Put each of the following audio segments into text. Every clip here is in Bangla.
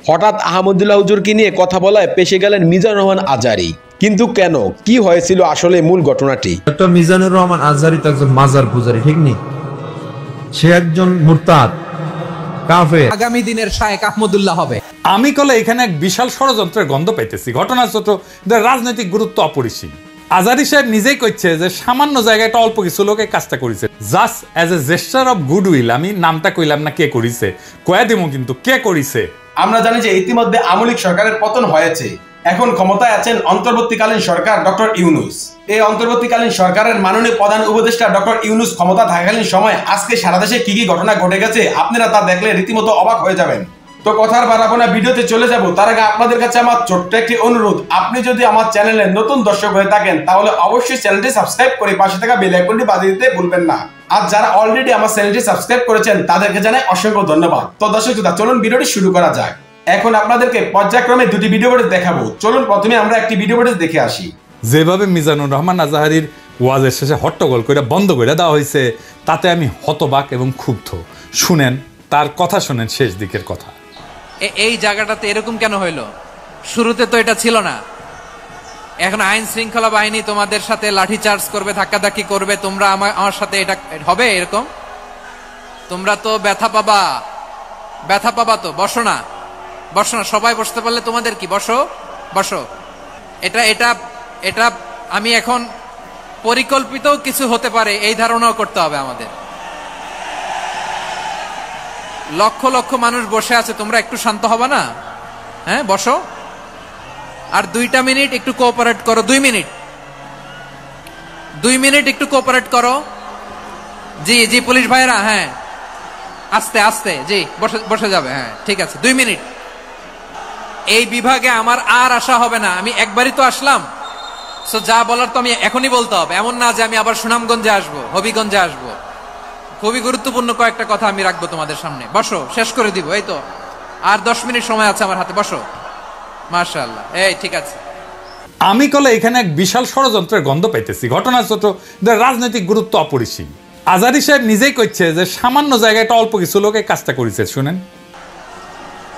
হঠাৎ আহমদুল্লাহ হুজুরকে নিয়ে কথা বলায় পেশে গেলেন মিজানুর রহমান আজহারী। কিন্তু কেন, কি হয়েছিল আসলে মূল ঘটনাটি? ডক্টর মিজানুর রহমান আজহারী তো একজন মাজার পূজারী, ঠিক নেই? সে একজন মুরতাদ কাফের। আগামী দিনের শায়েখ আহমদুল্লাহ হবে। আমি কলে এখানে এক বিশাল ষড়যন্ত্রের গন্ধ পাইতেছি। ঘটনা ছোট, রাজনৈতিক গুরুত্ব অপরিসীম। আজহারী সাহেব নিজেই কইছে যে সামান্য জায়গায় একটা অল্প কিছু লোকে কাজটা করেছে, just as a gesture of goodwill. আমি নামটা কইলাম না কে করিছে, কয়া দিমু কিন্তু কে করিছে। আমরা জানি যে ইতিমধ্যে আওয়ামী লীগ সরকারের পতন হয়েছে। এখন ক্ষমতায় আছেন অন্তর্বর্তীকালীন সরকার ডক্টর ইউনূস। এই অন্তর্বর্তীকালীন সরকারের মাননীয় প্রধান উপদেষ্টা ডক্টর ইউনূস ক্ষমতা থাকাকালীন সময় আজকে সারা দেশে কি কি ঘটনা ঘটে গেছে আপনারা তা দেখলে রীতিমতো অবাক হয়ে যাবেন। তো কথার বাড়াবো না, ভিডিওতে চলে যাব। তার আগে আপনাদের কাছে আমার ছোট্ট একটি অনুরোধ, আপনি যদি আমার চ্যানেলে নতুন দর্শক হয়ে থাকেন তাহলে অবশ্যই চ্যানেলটি সাবস্ক্রাইব করে পাশে থাকা বেল আইকনটি বাজিয়ে দিতে ভুলবেন না। আর যারা অলরেডি আমার চ্যানেলটি সাবস্ক্রাইব করেছেন তাদেরকে জানাই অসংখ্য ধন্যবাদ। তো দর্শক চলুন ভিডিওটি শুরু করা যাক। এখন আপনাদেরকে পর্যায়ক্রমে দুটি ভিডিও ফুটেজ দেখাবো। চলুন প্রথমে আমরা একটি ভিডিও ফুটেজ দেখে আসি। যেভাবে মিজানুর রহমান আজহারীর ওয়াজের শেষে হট্টগোল করে বন্ধ করে দেওয়া হয়েছে, তাতে আমি হতবাক এবং ক্ষুব্ধ। শুনেন তার কথা, শুনেন শেষ দিকের কথা। এই জায়গাটাতে এরকম কেন হইলো? শুরুতে তো এটা ছিল না। এখন আইন শৃঙ্খলা বাহিনী তোমাদের সাথে লাঠি চার্জ করবে, ধাক্কাধাক্কি করবে, তোমরা আমার সাথে এটা হবে এরকম? তোমরা তো ব্যথা পাবা তো। বসো না, সবাই বসতে পারলে তোমাদের কি? বসো। এটা আমি এখন পরিকল্পিত কিছু হতে পারে এই ধারণাও করতে হবে আমাদের। লক্ষ লক্ষ মানুষ বসে আছে, তোমরা একটু শান্ত হবে না? হ্যাঁ, বসো। আর 2 মিনিট একটু কোঅপারেট করো। 2 মিনিট একটু কোঅপারেট করো। জি পুলিশ ভাইরা, হ্যাঁ আস্তে জি বসে যাবে। হ্যাঁ ঠিক আছে, 2 মিনিট। এই বিভাগে আমার আর আসা হবে না। আমি একবারই তো আসলাম, সো যা বলার তো আমি এখনই বলতে হবে। এমন না যে আমি আবার সুনামগঞ্জে আসবো, হবিগঞ্জে আসবো। খুবই গুরুত্বপূর্ণ কয়েকটা কথা আমি রাখবো তোমাদের সামনে। বসো, শেষ করে দিব। এই তো আর 10 মিনিট সময় আছে আমার হাতে। বসো। মাশাআল্লাহ, এই ঠিক আছে। আমি কলে এখানে এক বিশাল ষড়যন্ত্রের গন্ধ পাইতেছি। ঘটনা ছোট, রাজনৈতিক গুরুত্ব অপরিসীম। আজহারী সাহেব নিজেই কইছে যে সামান্য জায়গায় একটা অল্প কিছু লোকে কাজটা করেছে। শুনেন,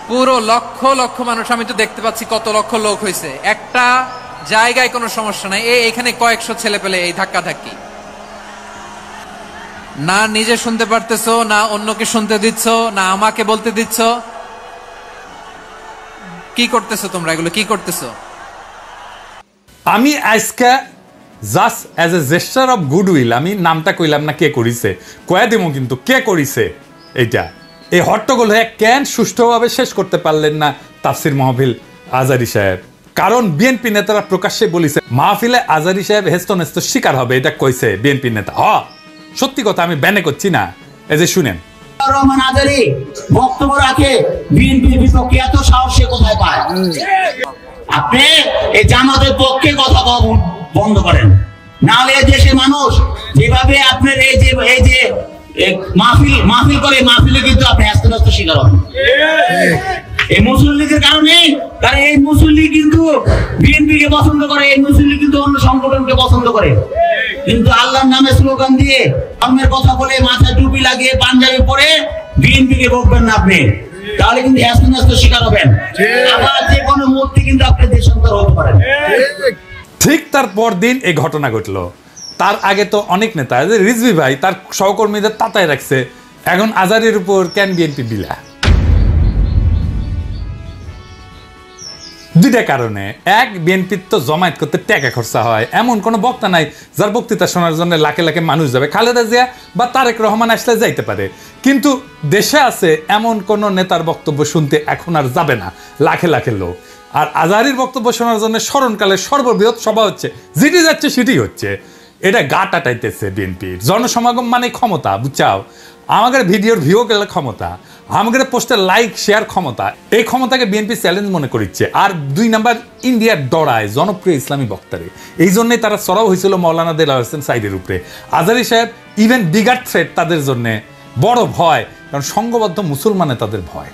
পুরো লক্ষ লক্ষ মানুষ, আমি তো দেখতে পাচ্ছি কত লক্ষ লোক হয়েছে। একটা জায়গায় কোনো সমস্যা নাই। এখানে কয়েকশো ছেলে পেলে এই ধাক্কাধাক্কি, না নিজে শুনতে পারতেছো, না অন্যকে শুনতে দিচ্ছ, না আমাকে বলতে দিচ্ছ। কি করতেছো তোমরা? এগুলো কি করতেছো? আমি আজকে just as a gesture of goodwill, আমি নামটা কইলাম না কে করিছে, কয়া দিমু কিন্তু কে করিছে। এইটা এই হট্টগোল হয়ে কেন সুষ্ঠুভাবে শেষ করতে পারলেন না তাফসির মাহফিল আজহারী সাহেব? কারণ বিএনপি নেতারা প্রকাশ্যে বলেছে মাহফিলে আজহারী সাহেব হেস্তনেস্ত শিকার হবে। এটা কইছে বিএনপি নেতা। সত্যি কথা, আমি ব্যানে করছি না। এই যে শুনেন, রহমান আজহারী বক্তব্য রাখে বিএনপির বিপক্ষে, এত সাহস সে কোথায় পায়? আপনি এই জামাতের পক্ষে কথা বন্ধ করেন, নাহলে দেশের মানুষ যেভাবে আপনার এই যে মাহফিল করে, মাহফিলে কিন্তু আপনি আস্তে আস্তে শিকার হন এই মুসলিম লীগের কারণে। কারণ এই মুসলিম লীগ কিন্তু বিএনপিকে পছন্দ করে, এই মুসলিম লীগ কিন্তু অন্য সংগঠনকে পছন্দ করে। কিন্তু আল্লাহর নামে স্লোগান দিয়ে, ধর্মের কথা বলে, মাথায় টুপি লাগিয়ে, পাঞ্জাবি পরে বিএনপিকে বকবেন না আপনি, তাহলে কিন্তু আস্তে আস্তে শিকার হবেন। আবার যে কোনো মুহূর্তে কিন্তু আপনি দেশান্তর হতে পারেন। ঠিক তার পর দিন এই ঘটনা ঘটলো। তার আগে তো অনেক নেতা, রিজভী ভাই তার সহকর্মীদের তাতায় রাখছে। এখন আজহারীর উপর কেন বিএনপি বিলা? দুইটা কারণে। এক, বিএনপির তো জমায়েত করতে টাকা খরচা হয়। এমন কোনো বক্তা নাই যার বক্তৃতা শোনার জন্য লাখে লাখে মানুষ যাবে। খালেদা জিয়া বা তারেক রহমান আসলে যাইতে পারে, কিন্তু দেশে আছে এমন কোন নেতার বক্তব্য শুনতে এখন আর যাবে না লাখে লাখে লোক। আর আজহারীর বক্তব্য শোনার জন্য স্মরণকালের সর্ববৃহৎ সভা হচ্ছে, যেটি যাচ্ছে সেটি হচ্ছে। এটা গা টাটাইতেছে বিএনপির। জনসমাগম মানে ক্ষমতা, বুঝছাও? আমাদের ভিডিওর ভিউ গেলে ক্ষমতা, আমাদের পোস্টের লাইক শেয়ার ক্ষমতা। এই ক্ষমতাকে বিএনপি চ্যালেঞ্জ মনে করছে। আর 2 নাম্বার, ইন্ডিয়ার ডরায় জনপ্রিয় ইসলামী বক্তারে। এই জন্যই তারা চড়াও হয়েছিল মৌলানা দেলাওয়ার হোসেন সাইদের উপরে। আজহারী সাহেব ইভেন বিগার থ্রেট তাদের জন্য বড় ভয়, কারণ সংঘবদ্ধ মুসলমানে তাদের ভয়।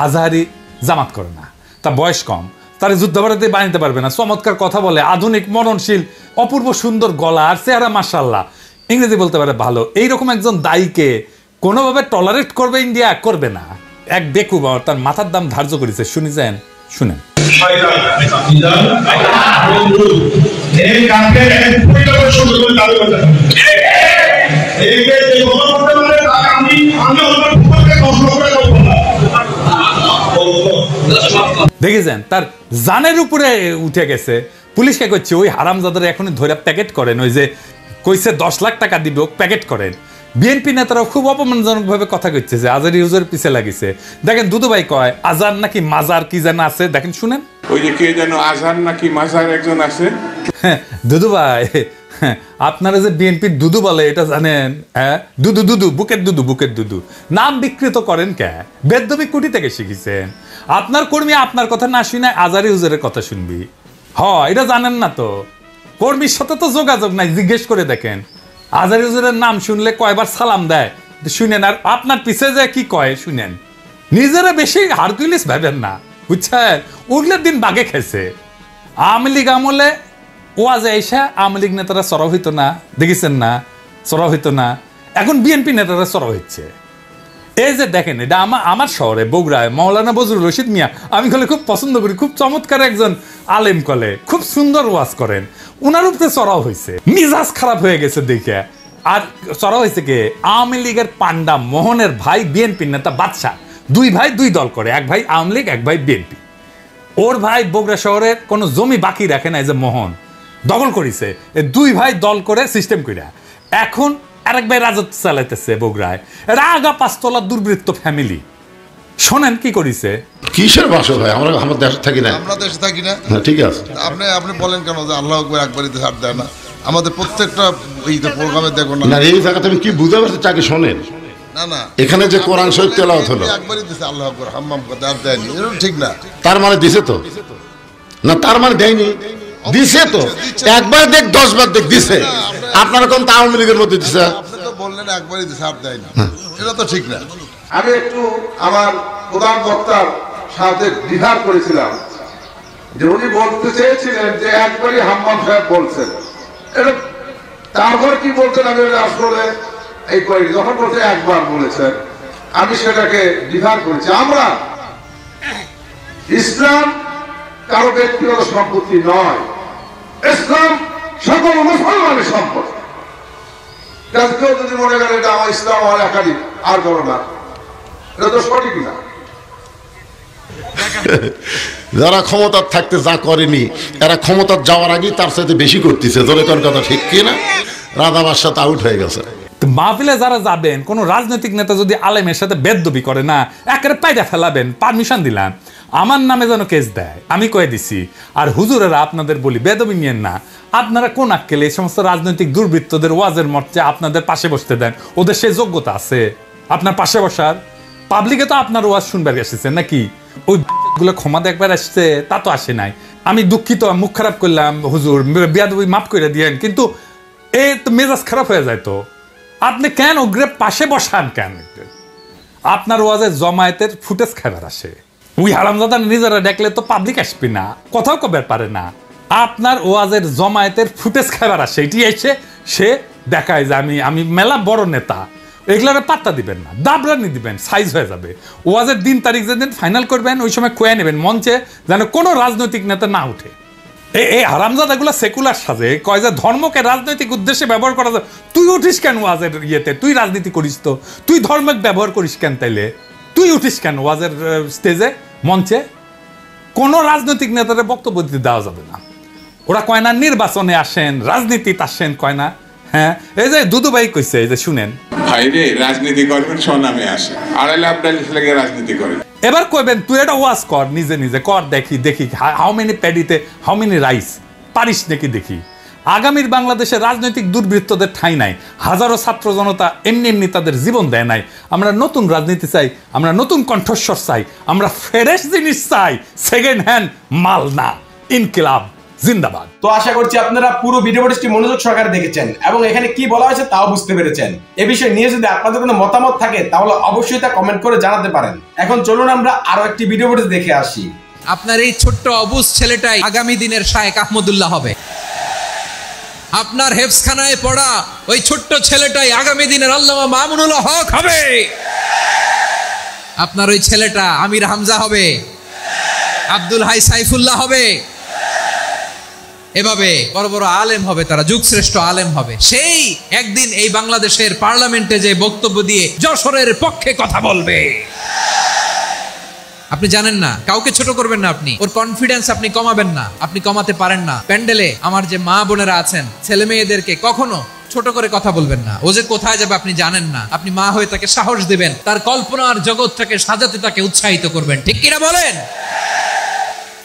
আজহারী জামাত করে না, তার বয়স কম, তারা যুদ্ধাপরাধী বানাতে পারবে না। চমৎকার কথা বলে, আধুনিক, মননশীল, অপূর্ব সুন্দর গলা আর চেহারা, মাশাআল্লাহ, ইংরেজি বলতে পারে ভালো। এইরকম একজন দায়ীকে কোনোভাবে টলারেট করবে ইন্ডিয়া? করবে না। এক বেকুব তার মাথার দাম ধার্য করেছে, শুনেছেন? শুনেন। দেখেছেন তার জানের উপরে উঠে গেছে। পুলিশকে কইছে ওই হারামজাদার এখনই ধরে প্যাকেট করেন, ওই যে কইছে 10 লাখ টাকা দিবে ও প্যাকেট করেন। বিএনপি নেতারাও খুব অপমানজনক ভাবে কথা কইছে যে আজার ইউজের পিছে লাগিছে। দেখেন দুদু ভাই কয় আজার নাকি মাজার কি যেন আছে, দেখেন শুনেন। ওই যে কে যেন আজার নাকি মাজার একজন আছে। দুদু ভাই আপনারা যে বিএনপির দুদু বলে এটা জানেন? হ্যাঁ, দুদু দুদু বুকের দুদু, বুকের দুদু নাম বিকৃত করেন কে? বেদবি কুটি থেকে শিখেছেন। আপনার কর্মী আপনার কথা না শুনে আজারি হুজুরের কথা শুনবি? এটা জানেন না তো? কর্মীর সাথে তো যোগাযোগ নাই, জিজ্ঞেস করে দেখেন। আজারি হুজুরের নাম শুনলে কয়বার সালাম দেয় শুনেন, আর আপনার পিছে যে কি কয় শুনেন। নিজেরা বেশি হারকুলিস ভাবেন না, বুঝছেন? উগলের দিন বাগে খেয়েছে। আওয়ামী লীগ আমলে ওয়াজে এসে আওয়ামী লীগ নেতারা চড়াও হইতো না, দেখেছেন না? চড়াও হইতো না। এখন বিএনপি নেতারা চড়াও হচ্ছে। এই যে দেখেন, এটা আমার শহরে বগুড়ায় মাওলানা বজরুল রশিদ মিয়া, আমি কলে খুব পছন্দ করি, খুব চমৎকার একজন আলেম, কলে খুব সুন্দর ওয়াজ করেন। উনার উপরে চড়াও হয়েছে, মিজাজ খারাপ হয়ে গেছে দেখে। আর চড়াও হয়েছে কে? আওয়ামী লীগের পান্ডা মোহনের ভাই বিএনপি নেতা বাদশা। দুই ভাই দুই দল করে, এক ভাই আওয়ামী লীগ, এক ভাই বিএনপি। ওর ভাই বগুড়া শহরের কোনো জমি বাকি রাখে না, এই যে মোহন দখল করেছে। দুই ভাই দল করে সিস্টেম কইরা এখন আরেক ভাই রাজত্ব চালাইতেছে বগুড়ায়। এটা আগা 5 তলার দুর্বৃত্ত ফ্যামিলি। শোনেন কি করিছে। কিসের ভাষা ভাই? আমরা আমার দেশে থাকি না। আমরা দেশে থাকি না, ঠিক আছে। আপনি বলেন কেন যে আল্লাহু আকবার একবারই ছাড় দেয় না? আমাদের প্রত্যেকটা প্রোগ্রামে দেখো না। এই জায়গাতে আমি কি বুঝতে পারছি, চাকে শোনেন না এখানে যে কোরআন শরীফ তেলাওয়াত হলো একবারই দিছে আল্লাহু আকবার, হাম্মাম করতে আর দেয়নি, এরকম ঠিক না। তার মানে দিছে তো না? তার মানে দেয়নি, দিছে তো। একবার দেখ 10 বার দেখ দিছে। আপনারা কোন আওয়ামী লীগের মধ্যে দিছে? আপনি তো বললেন একবারই দিছে আর দেয়নি, এটা তো ঠিক না। আমি একটু আমার প্রধান বক্তার সাথে বিহার করেছিলাম যে উনি বলতে চেয়েছিলেন যে একবারই হাম্মাম সাহেব বলছেন, এটা তারপর কি বলছেন আমি আসলে এই করি, যখন বলছে একবার বলেছেন আমি সেটাকে বিহার করেছি। আমরা ইসলাম কারো ব্যক্তিগত সম্পত্তি নয়, ইসলাম সকল মুসলমানের সম্পদ। কেউ যদি মনে করেন এটা আমার ইসলাম আমার একাধিক আর করো না, এটা তো সঠিক না। যারা ক্ষমতার থাকতে যা করেনি, এরা ক্ষমতার যাওয়ার আগেই তার সাথে বেশি করতেছে। ধরে কোন কথা ঠিক কি না? রাধাবার সাথে আউট হয়ে গেছে। মাহফিলে যারা যাবেন, কোন রাজনৈতিক নেতা যদি আলেমের সাথে বেদবি করে না, একেবারে পায়রা ফেলাবেন, পারমিশন দিলাম, আমার নামে যেন কেস দেয়, আমি কয়ে দিছি। আর হুজুরেরা আপনাদের বলি বেদবি নিয়েন না। আপনারা কোন আক্কেলে এই সমস্ত রাজনৈতিক দুর্বৃত্তদের ওয়াজের মঞ্চে আপনাদের পাশে বসতে দেন? ওদের সেই যোগ্যতা আছে আপনার পাশে বসার? পাবলিকে তো আপনার ওয়াজ শুনবার এসেছেন নাকি? ওই গুলো ক্ষমা দেখবার আসছে, তা তো আসে নাই। আমি দুঃখিত, মুখ খারাপ করলাম, হুজুর বেয়াদবি মাফ করে দিয়েন, কিন্তু এ তো মেজাজ খারাপ হয়ে যায়। তো আপনি কেন ওগ্রে পাশে বসান কেন? আপনার ওয়াজের জমায়েতের ফুটেজ খাবার আসে, ওই হারামজাদা নিজেরা দেখলে তো পাবলিক আসবে না, কথাও কবার পারে না। আপনার ওয়াজের জমায়েতের ফুটেজ খাবার আসে, এটি এসে সে দেখায় যে আমি মেলা বড় নেতা। এগুলার পাত্তা দিবেন না, দাবরানি দিবেন, সাইজ হয়ে যাবে। ওয়াজের দিন তারিখ যেদিন ফাইনাল করবেন ওই সময় কয়ে নেবেন মঞ্চে, যেন কোনো রাজনৈতিক নেতা না উঠে। এই হারামজাদাগুলো সেকুলার সাজে, কয় যে ধর্মকে রাজনৈতিক উদ্দেশ্যে ব্যবহার করা যায়। তুই উঠিস কেন ওয়াজের ইয়েতে? তুই রাজনীতি করিস তো, তুই ধর্মকে ব্যবহার করিস কেন? তাইলে তুই উঠিস কেন ওয়াজের স্টেজে, মঞ্চে? কোনো রাজনৈতিক নেতাদের বক্তব্য দিতে দেওয়া যাবে না। ওরা কয় না নির্বাচনে আসেন, রাজনীতিতে আসেন, কয় না। হ্যাঁ, এই যে দুদু ভাই কইছে, এই যে শুনেন। ভাইরে রাজনীতি করবেন স্বনামে আসে, আড়াইলে আবডালিশ লেগে রাজনীতি করেন। এবার কইবেন তুই এটা ওয়াজ কর, নিজে নিজে কর, দেখি হাউ মেনি প্যাডিতে হাউ মেনি রাইস, পারিস নাকি দেখি। আগামীর বাংলাদেশে রাজনৈতিক দুর্বৃত্তদের ঠাঁই নাই। হাজারো ছাত্র জনতা এমনি তাদের জীবন দেয় নাই। আমরা নতুন রাজনীতি চাই, আমরা নতুন কণ্ঠস্বর চাই, আমরা ফ্রেশ জিনিস চাই, সেকেন্ড হ্যান্ড মাল না। ইনকিলাব জিন্দাবাদ। তো আশা করছি আপনারা পুরো ভিডিওটি মনোযোগ সহকারে দেখেছেন এবং এখানে কি বলা হয়েছে তাও বুঝতে পেরেছেন। এ বিষয় নিয়ে যদি আপনাদের কোনো মতামত থাকে তাহলে অবশ্যই তা কমেন্ট করে জানাতে পারেন। এখন চলুন আমরা আরো একটি ভিডিও দেখে আসি। আপনার এই ছোট্ট অবুজ ছেলেটাই আগামী দিনের শায়েখ আহমদুল্লাহ হবে। আপনার হেফজখানায় পড়া ওই ছোট্ট ছেলেটাই আগামী দিনের আল্লামা মামুনুল হক হবে। আপনার ওই ছেলেটা আমির হামজা হবে, আব্দুল হাই সাইফুল্লাহ হবে, এভাবে বড় বড় আলেম হবে, তারা যুগশ্রেষ্ঠ আলেম হবে। সেই একদিন এই বাংলাদেশের পার্লামেন্টে যে বক্তব্য দিয়ে যশোরের পক্ষে কথা বলবে। আপনি জানেন না, কাউকে ছোট করবেন না, আপনি ওর কনফিডেন্স আপনি কমাবেন না, আপনি কমাতে পারেন না। প্যান্ডেলে আমার যে মা বোনেরা আছেন, ছেলে মেয়েদেরকে কখনো ছোট করে কথা বলবেন না। ও যে কোথায় যাবে আপনি জানেন না, আপনি মা হয়ে তাকে সাহস দিবেন, তার কল্পনার জগৎটাকে সাজাতে তাকে উৎসাহিত করবেন, ঠিক কিনা বলেন?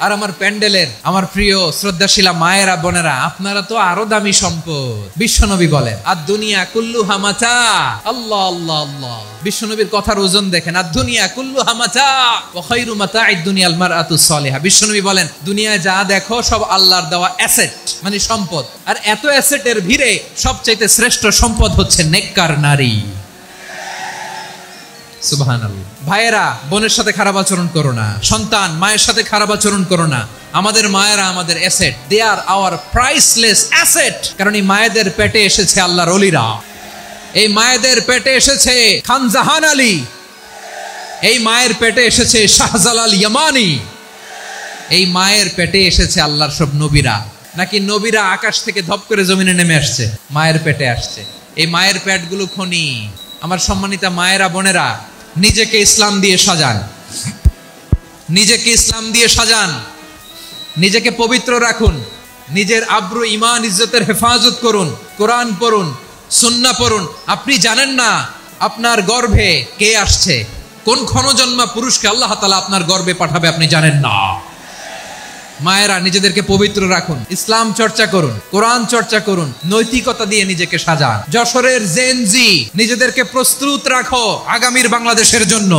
আর আমার প্যান্ডেলের আমার প্রিয় শ্রদ্ধাশীলা মায়েরা বোনেরা, আপনারা তো আরো দামি সম্পদ। বিশ্বনবী বলেন আর দুনিয়া কুল্লুহা মাতা। আল্লাহ আল্লাহ আল্লাহ, বিশ্বনবীর কথার ওজন দেখেন। আর দুনিয়া কুল্লুহা মাতা ওয়া খায়রু মাতা'আদ দুনিয়াল মারআতুস সালিহা। বিশ্বনবী বলেন দুনিয়ায় যা দেখো সব আল্লাহর দেওয়া অ্যাসেট, মানে সম্পদ। আর এত অ্যাসেটের ভিড়ে সবচাইতে শ্রেষ্ঠ সম্পদ হচ্ছে নেককার নারী। সুবহানাল্লাহ। ভাইয়েরা বোনের সাথে খারাপ আচরণ করো না, সন্তান মায়ের সাথে খারাপ আচরণ করো না। আমাদের মায়েরা আমাদের asset, they are our priceless asset. কারণ এই মায়েদের পেটে এসেছে আল্লাহর ওলিরা, এই মায়েদের পেটে এসেছে খান জাহান আলী, এই মায়ের পেটে এসেছে শাহজালাল ইয়ামানি, এই মায়ের পেটে এসেছে আল্লাহর সব নবীরা। নাকি নবীরা আকাশ থেকে ধপ করে জমিনে নেমে আসছে? মায়ের পেটে আসছে। এই মায়ের পেটগুলো খনি। আমার সম্মানিতা মায়েরা বোনেরা, নিজেকে ইসলাম দিয়ে সাজান, নিজেকে ইসলাম দিয়ে সাজান, নিজেকে পবিত্র রাখুন, নিজের আব্রু ঈমান ইজ্জতের হেফাজত করুন, কোরআন পড়ুন, সুন্নাহ পড়ুন। আপনি জানেন না আপনার গর্ভে কে আসছে, কোন ক্ষণজন্মা পুরুষকে আল্লাহ তাআলা আপনার গর্ভে পাঠাবে, আপনি জানেন না। মায়েরা নিজেদেরকে পবিত্র রাখুন, ইসলাম চর্চা করুন, কোরআন চর্চা করুন, নৈতিকতা দিয়ে নিজেকে সাজান। যশোরের জেনজি, নিজেদেরকে প্রস্তুত রাখো আগামীর বাংলাদেশের জন্য।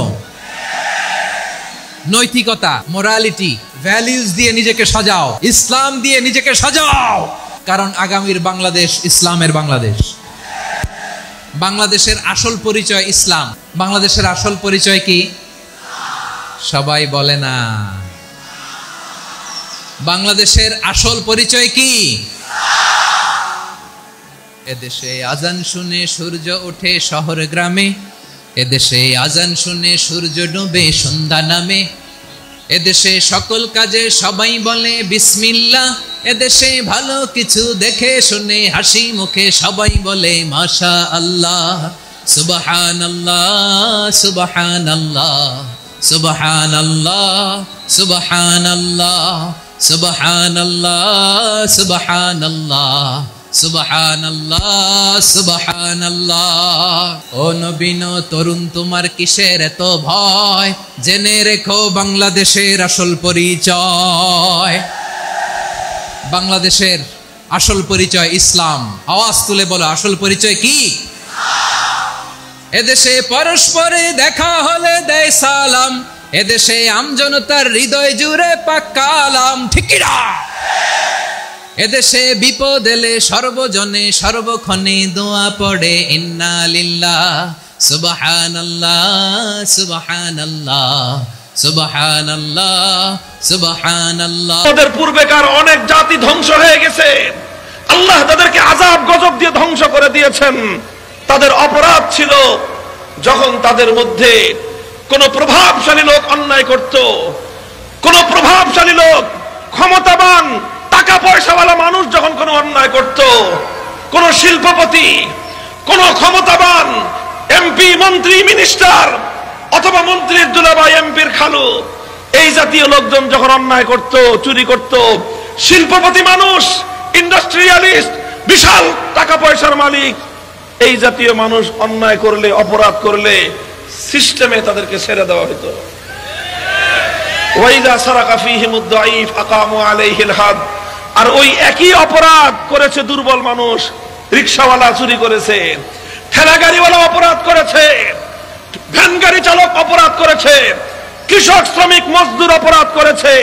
নৈতিকতা, মোরালিটি, ভ্যালিউজ দিয়ে নিজেকে সাজাও, ইসলাম দিয়ে নিজেকে সাজাও। কারণ আগামীর বাংলাদেশ ইসলামের বাংলাদেশ। বাংলাদেশের আসল পরিচয় ইসলাম। বাংলাদেশের আসল পরিচয় কি? সবাই বলে না। বাংলাদেশের আসল পরিচয় কি? এদেশে আজান শুনে সূর্য ওঠে শহর গ্রামে, এদেশে আজান শুনে সূর্য ডুবে সন্ধ্যা নামে, এদেশে সকল কাজে সবাই বলে বিসমিল্লাহ, এদেশে ভালো কিছু দেখে শুনে হাসি মুখে সবাই বলে মাশা আল্লাহ, সুবহানাল্লাহ সুবহানাল্লাহ সুবহানাল্লাহ সুবহানাল্লাহ সুবহানাল্লাহ সুবহানাল্লাহ সুবহানাল্লাহ সুবহানাল্লাহ। ও নবীন তরুণ, তোমার কিসের এত ভয়? জেনে রেখো বাংলাদেশের আসল পরিচয়। বাংলাদেশের আসল পরিচয় ইসলাম। আওয়াজ তুলে বলো, আসল পরিচয় কি? এদেশে পরস্পরে দেখা হলে দেয় সালাম, এদেশে আমজনতার হৃদয় জুড়ে পাক্কা আলাম, ঠিক না? এদেশে বিপদ এলে সর্বজনে সর্বক্ষণে দোয়া পড়ে ইন্না লিল্লাহ সুবহানাল্লাহ সুবহানাল্লাহ সুবহানাল্লাহ সুবহানাল্লাহ। ওদের পূর্বেকার অনেক জাতি ধ্বংস হয়ে গেছে, আল্লাহ তাদেরকে আযাব গজব দিয়ে ধ্বংস করে দিয়েছেন। তাদের অপরাধ ছিল যখন তাদের মধ্যে কোন প্রভাবশালী লোক অন্যায় করত, কোন প্রভাবশালী লোক, ক্ষমতাবান টাকা পয়সাওয়ালা মানুষ যখন কোন অন্যায় করত, কোন শিল্পপতি, কোন ক্ষমতাবান এমপি, মন্ত্রী, মিনিস্টার অথবা মন্ত্রীর দুলাভাই, এমপির খালু, এই জাতীয় লোকজন যখন অন্যায় করত, চুরি করত, শিল্পপতি মানুষ, ইন্ডাস্ট্রিয়ালিস্ট, বিশাল টাকা পয়সার মালিক, এই জাতীয় মানুষ অন্যায় করলে, অপরাধ করলে সিস্টেমে তাদেরকে ছেড়ে দেওয়া হতো। ওয়াইদা সারাকা ফীহিমুদ দাঈফ আকামু আলাইহিল হাদ। আর ওই একই অপরাধ করেছে দুর্বল মানুষ, রিকশাওয়ালা চুরি করেছে, ঠেলাগাড়িওয়ালা অপরাধ করেছে, ভ্যান গাড়ি চালক অপরাধ করেছে, কৃষক শ্রমিক মজদুর অপরাধ করেছে,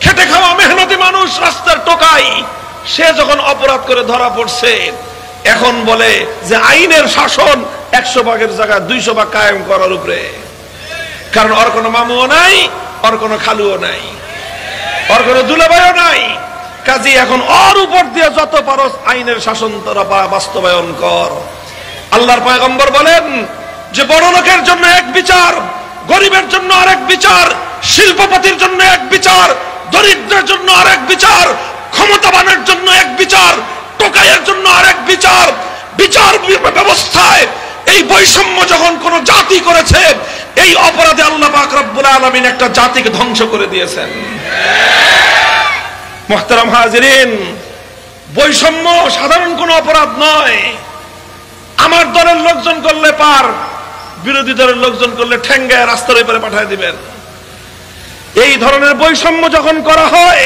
খেটে খাওয়া মেহনতি মানুষ রাস্তার টোকাই, সে যখন অপরাধ করে ধরা পড়ছে, এখন বলে যে আইনের শাসন 100 ভাগের জায়গায় 200 ভাগ কায়েম করার উপরে। কারণ ওর কোনো মামুও নাই, ওর কোনো খালুও নাই, ওর কোনো দুলাভাইও নাই। কাজী এখন ওর উপর দিয়ে যত পারো আইনের শাসন তোরা বাস্তবায়ন কর। আল্লাহর পয়গম্বর বলেন যে বড় লোকের জন্য এক বিচার, গরিবের জন্য আরেক বিচার, শিল্পপতির জন্য এক বিচার, দরিদ্রের জন্য আরেক বিচার, ক্ষমতাবানের জন্য এক বিচার, টোকাইয়ের জন্য আরেক বিচার। বিচার ব্যবস্থায় এই বৈষম্য যখন কোন জাতি করেছে, এই অপরাধে আল্লাহ পাক রব্বুল আলামিন একটা জাতিকে ধ্বংস করে দিয়েছেন। মুহতারাম হাজিরিন, বৈষম্য সাধারণ কোনো অপরাধ নয়। আমার দলের লোকজন করলে পার, বিরোধী দলের লোকজন করলে ঠেঙ্গায় রাস্তার উপরে পাঠিয়ে দিবেন। এই ধরনের বৈষম্য যখন করা হয়,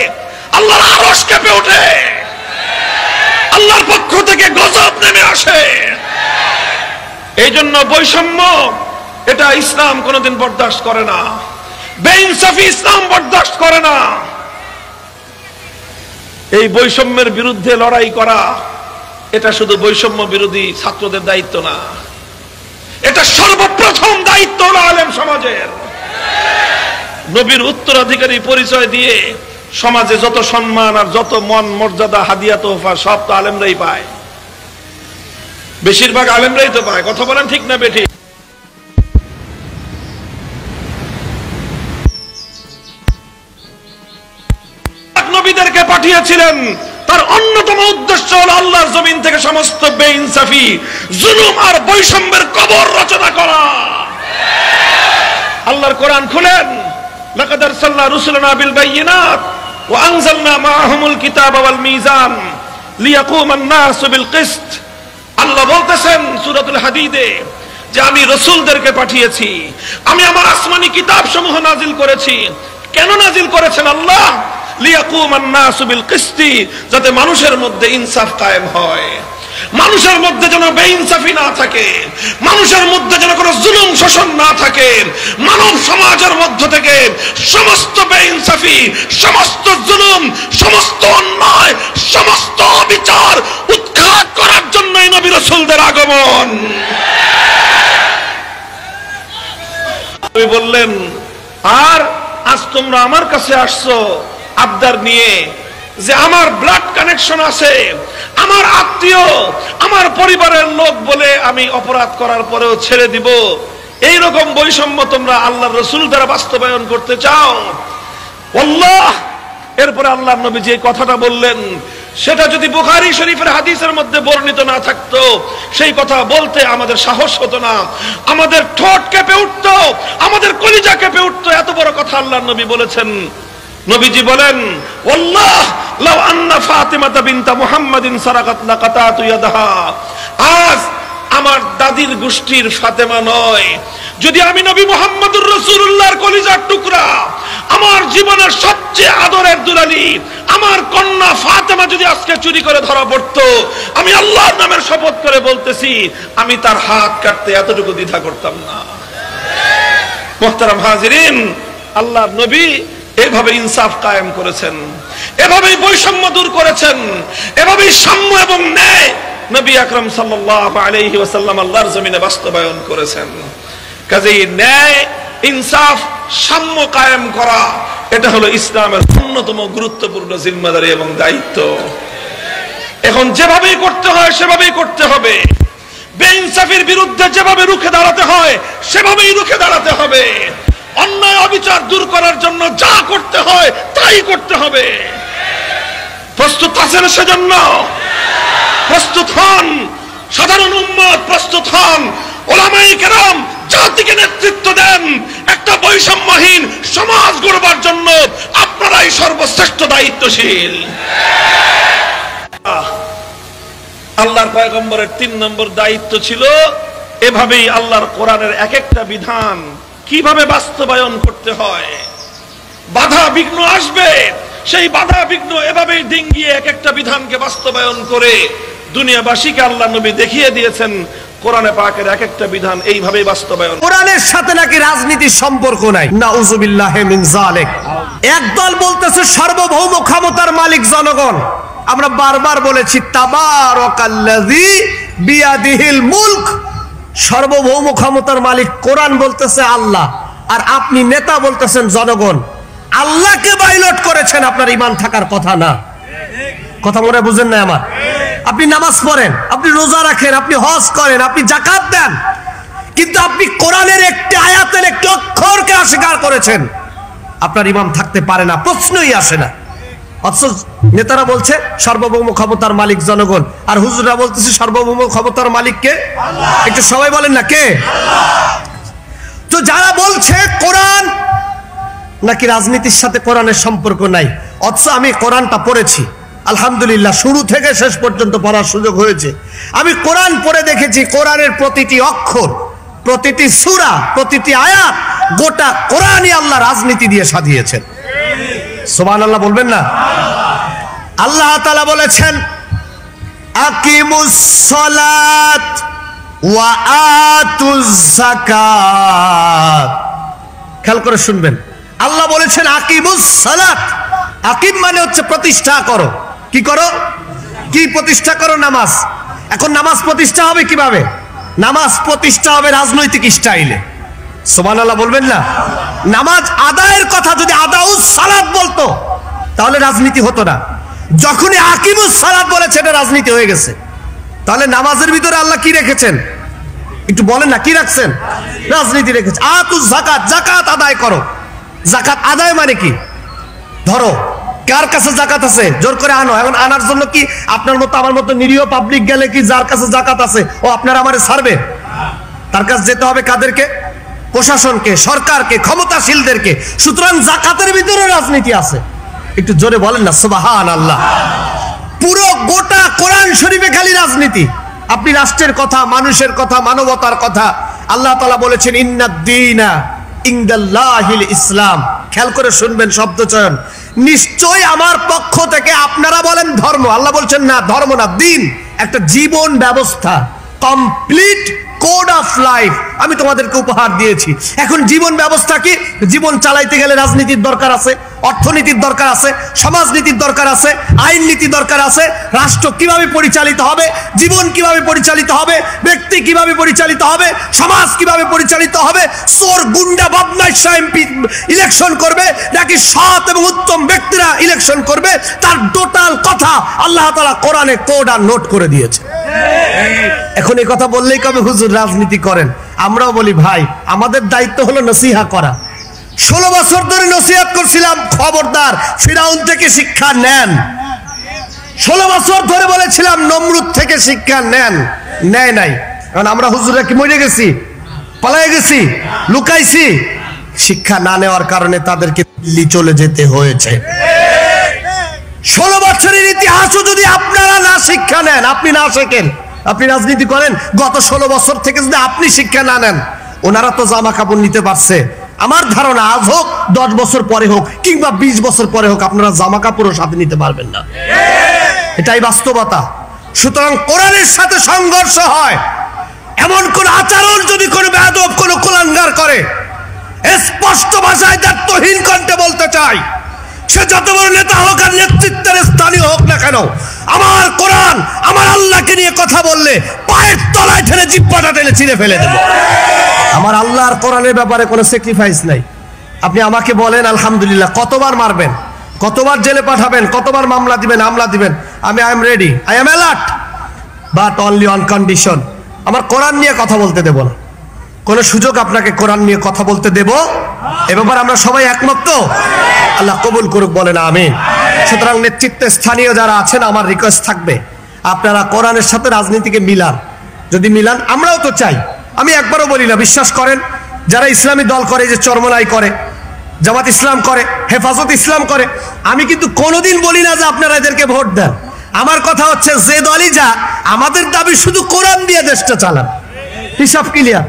আল্লাহর আরশ কেঁপে ওঠে, আল্লাহর পক্ষ থেকে গজব নেমে আসে। এই জন্য বৈষম্য এটা ইসলাম কোনোদিন বরদাস্ত করে না, বেইনসাফি ইসলাম বরদাস্ত করে না। এই বৈষম্যের বিরুদ্ধে লড়াই করা এটা শুধু বৈষম্য বিরোধী ছাত্রদের দায়িত্ব না, এটা সর্বপ্রথম দায়িত্ব হলো আলেম সমাজের। নবীর উত্তরাধিকারী পরিচয় দিয়ে সমাজে যত সম্মান আর যত মন মর্যাদা, হাদিয়া, তোহফা সব তো আলেমরাই পায়, বেশিরভাগ আলেমরাই তো পায়। কথা বলেন ঠিক না বেঠিক? নবীদেরকে পাঠিয়েছিলেন, তার অন্যতম উদ্দেশ্য হলো আল্লাহর জমিন থেকে সমস্ত বেইনসাফি, জুলুম আর বৈষম্যের কবর রচনা করা। আল্লাহর কোরআন খুলেন, লাকাদ আরসালনা রুসুলানা বিল বাইয়িনাত ওয়া আনজালনা মাআহুমুল কিতাবা ওয়াল মিজান লিয়াকুমান নাসু বিল কিসত। আল্লাহ বলতেছেন সূরাতুল হাদীদে যে আমি রাসূলদেরকে পাঠিয়েছি, আমি আমার আসমানি কিতাব সমূহ নাজিল করেছি। কেন নাজিল করেছেন আল্লাহ? লিয়াকুমান নাসু বিল কিসতি, যাতে মানুষের মধ্যে ইনসাফ কায়েম হয়, মানুষের মধ্যে যেন বেইনসাফি না থাকে, মানুষের মধ্যে যেন কোনো জুলুম শোষণ না থাকে। মানব সমাজের মধ্য থেকে সমস্ত বেইনসাফি, সমস্ত জুলুম, সমস্ত অন্যায়, সমস্ত অবিচার উৎখাত করার জন্যই নবী রাসূলদের আগমন। বললেন, আর আজ তোমরা আমার কাছে আসছো আবদার নিয়ে যে আমার ব্লাড কানেকশন আছে, আমার আত্মীয়, আমার পরিবারের লোক বলে আমি অপরাধ করার পরেও ছেড়ে দিব, এইরকম বৈষম্য তোমরা আল্লাহর রাসূল দ্বারা বাস্তবায়ন করতে চাও। আল্লাহ, এরপরে আল্লাহর নবী যে কথাটা বললেন সেটা যদি বুখারী শরীফের হাদিসের মধ্যে বর্ণিত না থাকতো, সেই কথা বলতে আমাদের সাহস হতো না, আমাদের ঠোঁট কেঁপে উঠতো, আমাদের কলিজা কেঁপে উঠতো। এত বড় কথা আল্লাহর নবী বলেছেন। নবীজি বলেন, ওয়াল্লাহ লাউ আন্না ফাতিমাতা বিনতা মুহাম্মাদিন সারাকাত লাকাতাতু ইয়াদাহা। আজ আমার দাদির গোষ্ঠীর ফাতেমা নয়, যদি আমি নবী মুহাম্মদুর রাসূলুল্লাহর কলিজার টুকরা, আমার জীবনের সবচেয়ে আদরের দুলালি আমার কন্যা ফাতেমা যদি আজকে চুরি করে ধরা পড়তো, আমি আল্লাহর নামের শপথ করে বলতেছি আমি তার হাত কাটতে এতটুকু দ্বিধা করতাম না। মুহতারাম হাজিরিন, আল্লাহর নবী এভাবে ইনসাফ কায়েম করেছেন, এভাবেই বৈষম্য দূর করেছেন, এভাবেই সাম্য এবং ন্যায় নবী আকরাম সাল্লাল্লাহু আলাইহি ওয়াসাল্লাম আল্লাহর জমিনে বাস্তবায়ন করেছেন। কাজেই ন্যায়, ইনসাফ, সাম্য কায়েম করা এটা হলো ইসলামের অন্যতম গুরুত্বপূর্ণ জিম্মাদারি এবং দায়িত্ব। এখন যেভাবেই করতে হয় সেভাবেই করতে হবে, বেইনসাফির বিরুদ্ধে যেভাবে রুখে দাঁড়াতে হয় সেভাবেই রুখে দাঁড়াতে হবে, অন্যায় অবিচার দূর করার জন্য যা করতে হয় তাই করতে হবে। প্রস্তুত আছেন সেজন্য? প্রস্তুত হন, সাধারণ উম্মত প্রস্তুত হন, ওলামায়ে কেরাম জাতিকে নেতৃত্ব দেন। একটা বৈষম্যহীন সমাজ গড়বার জন্য আপনারাই সর্বশ্রেষ্ঠ দায়িত্বশীল। আল্লাহর পয়গম্বরের 3 নম্বর দায়িত্ব ছিল এভাবেই আল্লাহর কোরআনের এক একটা বিধান কিভাবে বাস্তবায়ন করতে হয়। বাধা বিঘ্ন আসবে, সেই বাধা বিঘ্ন এভাবেই ডিঙ্গিয়ে এক একটা বিধানকে বাস্তবায়ন করে দুনিয়াবাসীকে আল্লাহ নবী দেখিয়ে দিয়েছেন কোরআনে পাকের এক একটা বিধান এইভাবেই বাস্তবায়ন। কোরআনের সাথে নাকি রাজনীতির সম্পর্ক নাই, নাউযুবিল্লাহি মিন যালিক। একদল বলতেছে সার্বভৌম ক্ষমতার মালিক জনগণ। আমরা বারবার বলেছি তাবারাকাল্লাযী বিয়াদিহিল মুলক, সার্বভৌম ক্ষমতার মালিক কোরআন বলতেছে আল্লাহ, আর আপনি নেতা বলতেছেন জনগণ। আল্লাহকে বাইলট করেছেন, আপনার ঈমান থাকার কথা না। কথা মনে বুঝেন না আমার? আপনি নামাজ পড়েন, আপনি রোজা রাখেন, আপনি হজ করেন, আপনি যাকাত দেন, কিন্তু আপনি কোরআনের একটি আয়াতের একটি অক্ষরকে অস্বীকার করেছেন, আপনার ইমাম থাকতে পারে না, প্রশ্নই আসে না। অথচ নেতারা বলছে সার্বভৌম ক্ষমতার মালিক জনগণ, আর হুজুররা বলতেছে সার্বভৌম ক্ষমতার মালিক কে? একটু সবাই বলেন না কে? তো যারা বলছে কোরআন নাকি রাজনীতির সাথে কোরআনের সম্পর্ক নাই, অথচ আমি কোরআনটা পড়েছি আলহামদুলিল্লাহ, শুরু থেকে শেষ পর্যন্ত পড়ার সুযোগ হয়েছে। আমি কোরআন পড়ে দেখেছি, কোরআনের প্রতিটি অক্ষর, প্রতিটি সূরা, প্রতিটি আয়াত, গোটা কোরআনই আল্লাহ রাজনীতি দিয়ে সাজিয়েছেন। সুবহানাল্লাহ বলবেন না? আল্লাহ তাআলা বলেছেন আকিমুস সালাত ওয়া আতুজ যাকাত। খেয়াল করে শুনবেন, আল্লাহ বলেছেন আকিমুস সালাত। আকিম মানে হচ্ছে প্রতিষ্ঠা করো। কি করো? কি প্রতিষ্ঠা করো? নামাজ। এখন নামাজ প্রতিষ্ঠা হবে কিভাবে? নামাজ প্রতিষ্ঠা হবে রাজনৈতিক স্টাইলে। সুবহানাল্লাহ বলবেন না? নামাজ আদায়ের কথা যদি আদাউস সালাত বলতো তাহলে রাজনীতি হতো না। যখনই আকিমুস সালাত বলেছে এটা রাজনীতি হয়ে গেছে। তাহলে নামাজের ভিতরে আল্লাহ কি রেখেছেন? একটু বলেন না, কি রাখছেন? রাজনীতি রেখেছে। আতুজ যাকাত, যাকাত আদায় করো। যাকাত আদায় মানে কি? ধরো কার কাছে যাকাত আছে, জোর করে আনো। এখন আনার জন্য কি আপনার মতো আমার মতো নিরীহ পাবলিক গেলে কি যার কাছে যাকাত আছে ও আপনার আমারে ছাড়বে? তার কাছে যেতে হবে কাদেরকে? প্রশাসনকে, সরকারকে, ক্ষমতাশীলদেরকে। সুতরাং যাকাতের ভিতরে রাজনীতি আছে। একটু জোরে বলেন না সুবহানাল্লাহ। পুরো গোটা কোরআন শরীফে খালি রাজনীতি। আপনি রাষ্ট্রের কথা, মানুষের কথা, মানবতার কথা, আল্লাহ তাআলা বলেছেন ইন্নাদ-দীনা ইনদাল্লাহিল ইসলাম। খেয়াল করে শুনবেন শব্দ চয়ন। নিশ্চয় আমার পক্ষ থেকে, আপনারা বলেন ধর্ম, আল্লাহ বলছেন না ধর্ম না, দিন, একটা জীবন ব্যবস্থা, কমপ্লিট কোড অফ লাইফ আমি তোমাদেরকে উপহার দিয়েছি। এখন জীবন ব্যবস্থা কি? জীবন চালাইতে গেলে রাজনীতির দরকার আছে, অর্থনীতির দরকার আছে, সমাজনীতির দরকার আছে, আইন নীতি দরকার আছে। রাষ্ট্র কিভাবে পরিচালিত হবে, জীবন কিভাবে পরিচালিত হবে, ব্যক্তি কিভাবে পরিচালিত হবে, সমাজ কিভাবে পরিচালিত হবে, চোর গুন্ডা বদমাশ এমপি ইলেকশন করবে নাকি সৎ এবং উত্তম ব্যক্তিরা ইলেকশন করবে, তার টোটাল কথা আল্লাহ তাআলা কোরআনে কোড আর নোট করে দিয়েছে। এখন এই কথা বললেই কবে হুজুর রাজনীতি করেন? আমরাও বলি ভাই আমাদের দায়িত্ব হলো নসিহা করা। 16 বছর ধরে নসিহত করছিলাম, খবরদার ফিরাউন থেকে শিক্ষা নেন। 16 বছর ধরে বলেছিলাম নমরুদ থেকে শিক্ষা নেন, নেয় নাই। কারণ আমরা হুজুররা কি মরে গেছি, পালায়ে গেছি, লুকাইছি? শিক্ষা না নেওয়ার কারণে তাদেরকে দিল্লি চলে যেতে হয়েছে। 16 বছরের ইতিহাসও যদি আপনারা না শিক্ষা নেন, আপনি না শেখেন, আপনি রাজনীতি করেন, গত 16 বছর থেকে যদি আপনি শিক্ষা না নেন, ওনারা তো জামা কাপড় নিতে পারছে। আমার ধারণা আজ হোক, 10 বছর পরে হোক, কিংবা 20 বছর পরে হোক, আপনারা জামা কাপড়ও সাথে নিতে পারবেন না। এটাই বাস্তবতা। সুতরাং কোরআনের সাথে সংঘর্ষ হয় এমন কোন আচরণ যদি কোনো বেয়াদব, কোনো কুলাঙ্গার করে, স্পষ্ট ভাষায় দায়িত্বহীন কণ্ঠে বলতে চাই, সে যত বড় নেতা হোক আর নেতৃত্বের স্থানীয় হোক না কেন, আমার কোরআন, আমার আল্লাহকে নিয়ে কথা বললে পায়ের তলায় ঠেলে জিহ্বাটা টেনে ছিঁড়ে ফেলে দেব। আমার আল্লাহর কোরআনের ব্যাপারে কোনো স্যাক্রিফাইস নাই। আপনি আমাকে বলেন আলহামদুলিল্লাহ, কতবার মারবেন, কতবার জেলে পাঠাবেন, কতবার মামলা দিবেন, আমলা দিবেন, আমি I am ready, I am alert, but only on condition, আমার কোরআন নিয়ে কথা বলতে দেব না। কোন সুযোগ আপনাকে কোরআন নিয়ে কথা বলতে দেব, এ ব্যাপারে আমরা সবাই একমত তো? আল্লাহ কবুল করুক, বলেন আমিন। সুতরাং নেতৃত্বে স্থানীয় যারা আছেন, আমার রিকোয়েস্ট থাকবে আপনারা কোরআনের সাথে রাজনীতিকে মিলান। যদি মিলান, আমরাও তো চাই, আমি একবারও বলি না, বিশ্বাস করেন, যারা ইসলামী দল করে, যে চরমলাই করে, জামাত ইসলাম করে, হেফাজত ইসলাম করে, আমি কিন্তু কোনোদিন বলি না যে আপনারা এদেরকে ভোট দেন। আমার কথা হচ্ছে যে দলই যা, আমাদের দাবি শুধু কোরআন দিয়ে দেশটা চালান। হিসাব ক্লিয়ার?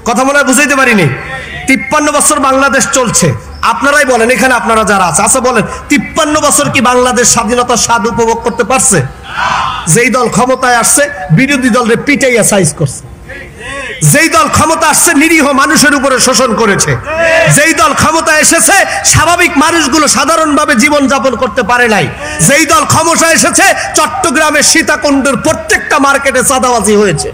কথা মনে হয় বুঝাইতে পারিনি। 53 বছর বাংলাদেশ চলছে, আপনারাই বলেন, এখানে আপনারা যারা আছে, আচ্ছা বলেন, 53 বছর কি বাংলাদেশ স্বাধীনতার স্বাদ উপভোগ করতে পারছে? যেই দল ক্ষমতায় আসছে বিরোধী দলরে পিটাইয়া সাইজ করছে, যেই দল ক্ষমতা আসছে নিরীহ মানুষের উপরে শোষণ করেছে, যেই দল ক্ষমতা এসেছে স্বাভাবিক মানুষগুলো সাধারণভাবে জীবন যাপন করতে পারে নাই, যেই দল ক্ষমতা এসেছে চট্টগ্রামের সীতাকুণ্ডের প্রত্যেকটা মার্কেটে চাঁদাবাজি হয়েছে,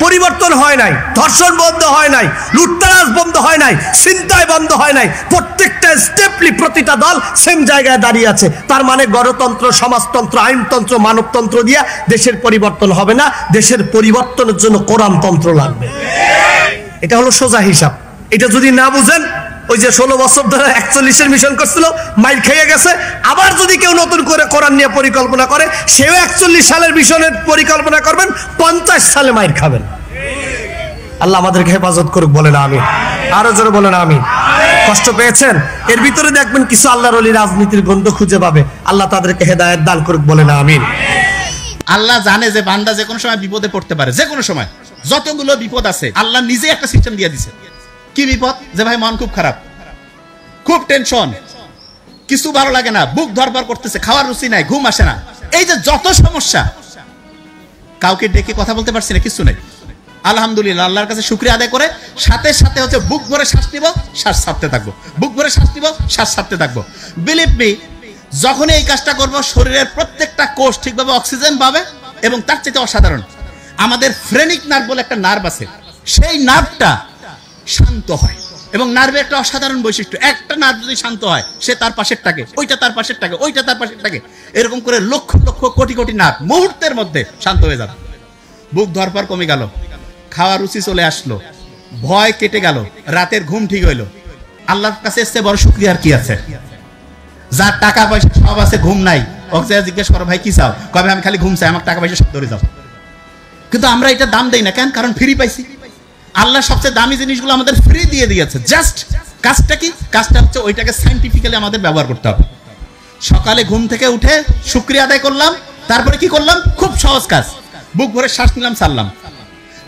পরিবর্তন হয় নাই, ধর্ষণ বন্ধ হয় নাই, লুটতরাজ বন্ধ হয় নাই, ছিনতাই বন্ধ হয় নাই, প্রত্যেকটা স্টেপলি প্রতিটা দল সেম জায়গায় দাঁড়িয়ে আছে। তার মানে গণতন্ত্র, সমাজতন্ত্র, আইনতন্ত্র, মানবতন্ত্র দিয়া দেশের পরিবর্তন হবে না, দেশের পরিবর্তনের জন্য কোরআনতন্ত্র লাগবে। এটা হলো সোজা হিসাব। এটা যদি না বুঝেন, ওই যে 16 বছর ধরে 41-এর মিশন করছিল, মাইর খেয়ে গেছে। আবার যদি কেউ নতুন করে কোরআন নিয়ে পরিকল্পনা করে, সেও 41 সালের মিশনের পরিকল্পনা করবেন, 50 সালে মাইর খাবেন। আল্লাহ আমাদেরকে হেফাজত করুক, বলেন আমিন। আরো জোরে বলেন আমিন। কষ্ট পেয়েছেন? এর ভিতরে দেখবেন কিছু আল্লাহর ওলি রাজনীতির গন্ধ খুঁজে পাবে, আল্লাহ তাদেরকে হেদায়েত দান করুক, বলেন আমিন। আল্লাহ জানে যে বান্দা যে কোনো সময় বিপদে পড়তে পারে, যে কোনো সময়। যতগুলো বিপদ আছে আল্লাহ নিজে একটা সিস্টেম দিয়ে দিছে। কি বিপদ? যে ভাই মন খুব খারাপ, খুব টেনশন, কিছু ভালো লাগে না, বুক ধরপড় করতেছে, খাওয়ার রুচি নাই, ঘুম আসে না, এই যে যত সমস্যা, কাউকে ডেকে কথা বলতে পারছি না, কিছু নাই। আলহামদুলিল্লাহ, আল্লাহর কাছে শুকরিয়া আদায় করে সাথে সাথে হচ্ছে বুক ভরে শ্বাস নিব, শ্বাস ছাড়তে থাকবো, বুক ভরে শ্বাস নিব, শ্বাস ছাড়তে থাকবো। বিলিভ মি, যখন এই কাজটা করব শরীরের প্রত্যেকটা কোষ ঠিকভাবে অক্সিজেন পাবে। এবং তার চেয়ে অসাধারণ, আমাদের ফ্রেনিক নার্ভ বলে একটা নার্ভ আছে, সেই নার্ভটা শান্ত হয়। এবং নার্ভের একটা অসাধারণ বৈশিষ্ট্য, একটা নার্ভ যদি শান্ত হয়, সে তার পাশের টাকে, ওইটা তার পাশের টাকে, ওইটা তার পাশের টাকে, এরকম করে লক্ষ লক্ষ কোটি কোটি নার্ভ মুহূর্তের মধ্যে শান্ত হয়ে যাবে। বুক ধরপড় কমে গেল, খাওয়ার রুচি চলে আসলো, ভয় কেটে গেল, রাতের ঘুম ঠিক হইলো। আল্লাহর কাছে এসে বড় শুকরিয়া আর কি আছে? যার টাকা পয়সা সব আছে, ঘুম নাই, ওকে জিজ্ঞেস করো ভাই কি চাও, কবে আমি খালি ঘুম চাই, আমার টাকা পয়সা সব ধরে যাও। কিন্তু আমরা এটা দাম দেই না কেন? কারণ ফ্রি পাইছি। আল্লাহ সবচেয়ে দামি জিনিসগুলো আমাদের ফ্রি দিয়ে দিয়েছে। জাস্ট কাজটা কি? কাজটা হচ্ছে ওইটাকে সায়েন্টিফিক্যালি আমাদের ব্যবহার করতে হবে। সকালে ঘুম থেকে উঠে শুকরিয়া আদায় করলাম, তারপরে কি করলাম? খুব সহজ কাজ, বুক ভরে শ্বাস নিলাম, ছাড়লাম।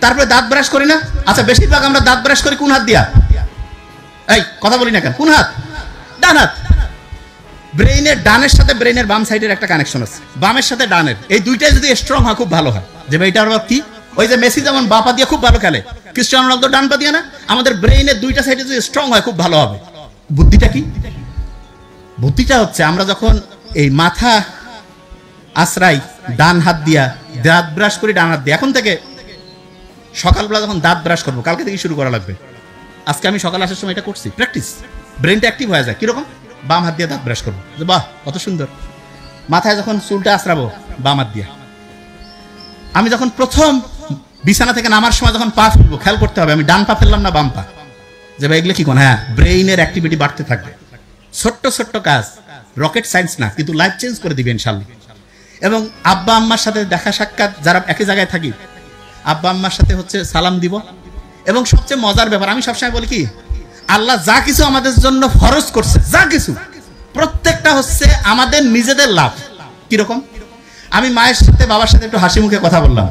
তারপরে দাঁত ব্রাশ করি না? আচ্ছা, বেশিরভাগ আমরা দাঁত ব্রাশ করি কোন হাত দিয়া? এই কথা বলি না কেন? কোন হাত? ডান হাত। ব্রেইনের ডানের সাথে ব্রেইনের বাম সাইডের একটা কানেকশন আছে, বামের সাথে ডানের, এই দুইটাই যদি স্ট্রং হয় খুব ভালো হয়। যে ভাই এটার কি? ওই যে মেসি যেমন বাঁ পা দিয়ে খুব ভালো খেলে, ক্রিস্টিয়ানো রোনালদো ডান পা দিয়ে না? আমাদের ব্রেইনের দুইটা সাইডে যদি স্ট্রং হয় খুব ভালো হবে। বুদ্ধিটা কি? বুদ্ধিটা হচ্ছে আমরা যখন এই মাথা আশ্রাই ডান হাত দিয়া, দাঁত ব্রাশ করি ডান হাত দিয়ে। এখন থেকে সকালবেলা যখন দাঁত ব্রাশ করবো, কালকে থেকে শুরু করা লাগবে। আজকে আমি সকালে আসার সময় এটা করছি, প্র্যাকটিস, ব্রেনটা অ্যাক্টিভ হয়ে যায়। কিরকম? বাম হাত দিয়ে দাঁত ব্রাশ করবো, বাহ কত সুন্দর। মাথায় যখন চুলটা আশ্রাবো, বাম হাত দিয়ে। আমি যখন প্রথম বিছানা থেকে নামার সময় যখন পা ফেলবো, খেয়াল করতে হবে আমি ডান পা ফেললাম না বাম পা। যে ভাই এগুলো কি কোন? হ্যাঁ, ব্রেইনের অ্যাক্টিভিটি বাড়তে থাকবে। ছোট্ট ছোট্ট কাজ, রকেট সায়েন্স না, কিন্তু লাইফ চেঞ্জ করে দিবে ইনশাআল্লাহ। এবং আব্বা আম্মার সাথে দেখা সাক্ষাৎ, যারা একই জায়গায় থাকি, আব্বা আম্মার সাথে হচ্ছে সালাম দিব। এবং সবচেয়ে মজার ব্যাপার, আমি সবসময় বলি কি, আল্লাহ যা কিছু আমাদের জন্য ফরজ করছে, যা কিছু, প্রত্যেকটা হচ্ছে আমাদের নিজেদের লাভ। কিরকম? আমি মায়ের সাথে বাবার সাথে একটু হাসি মুখে কথা বললাম,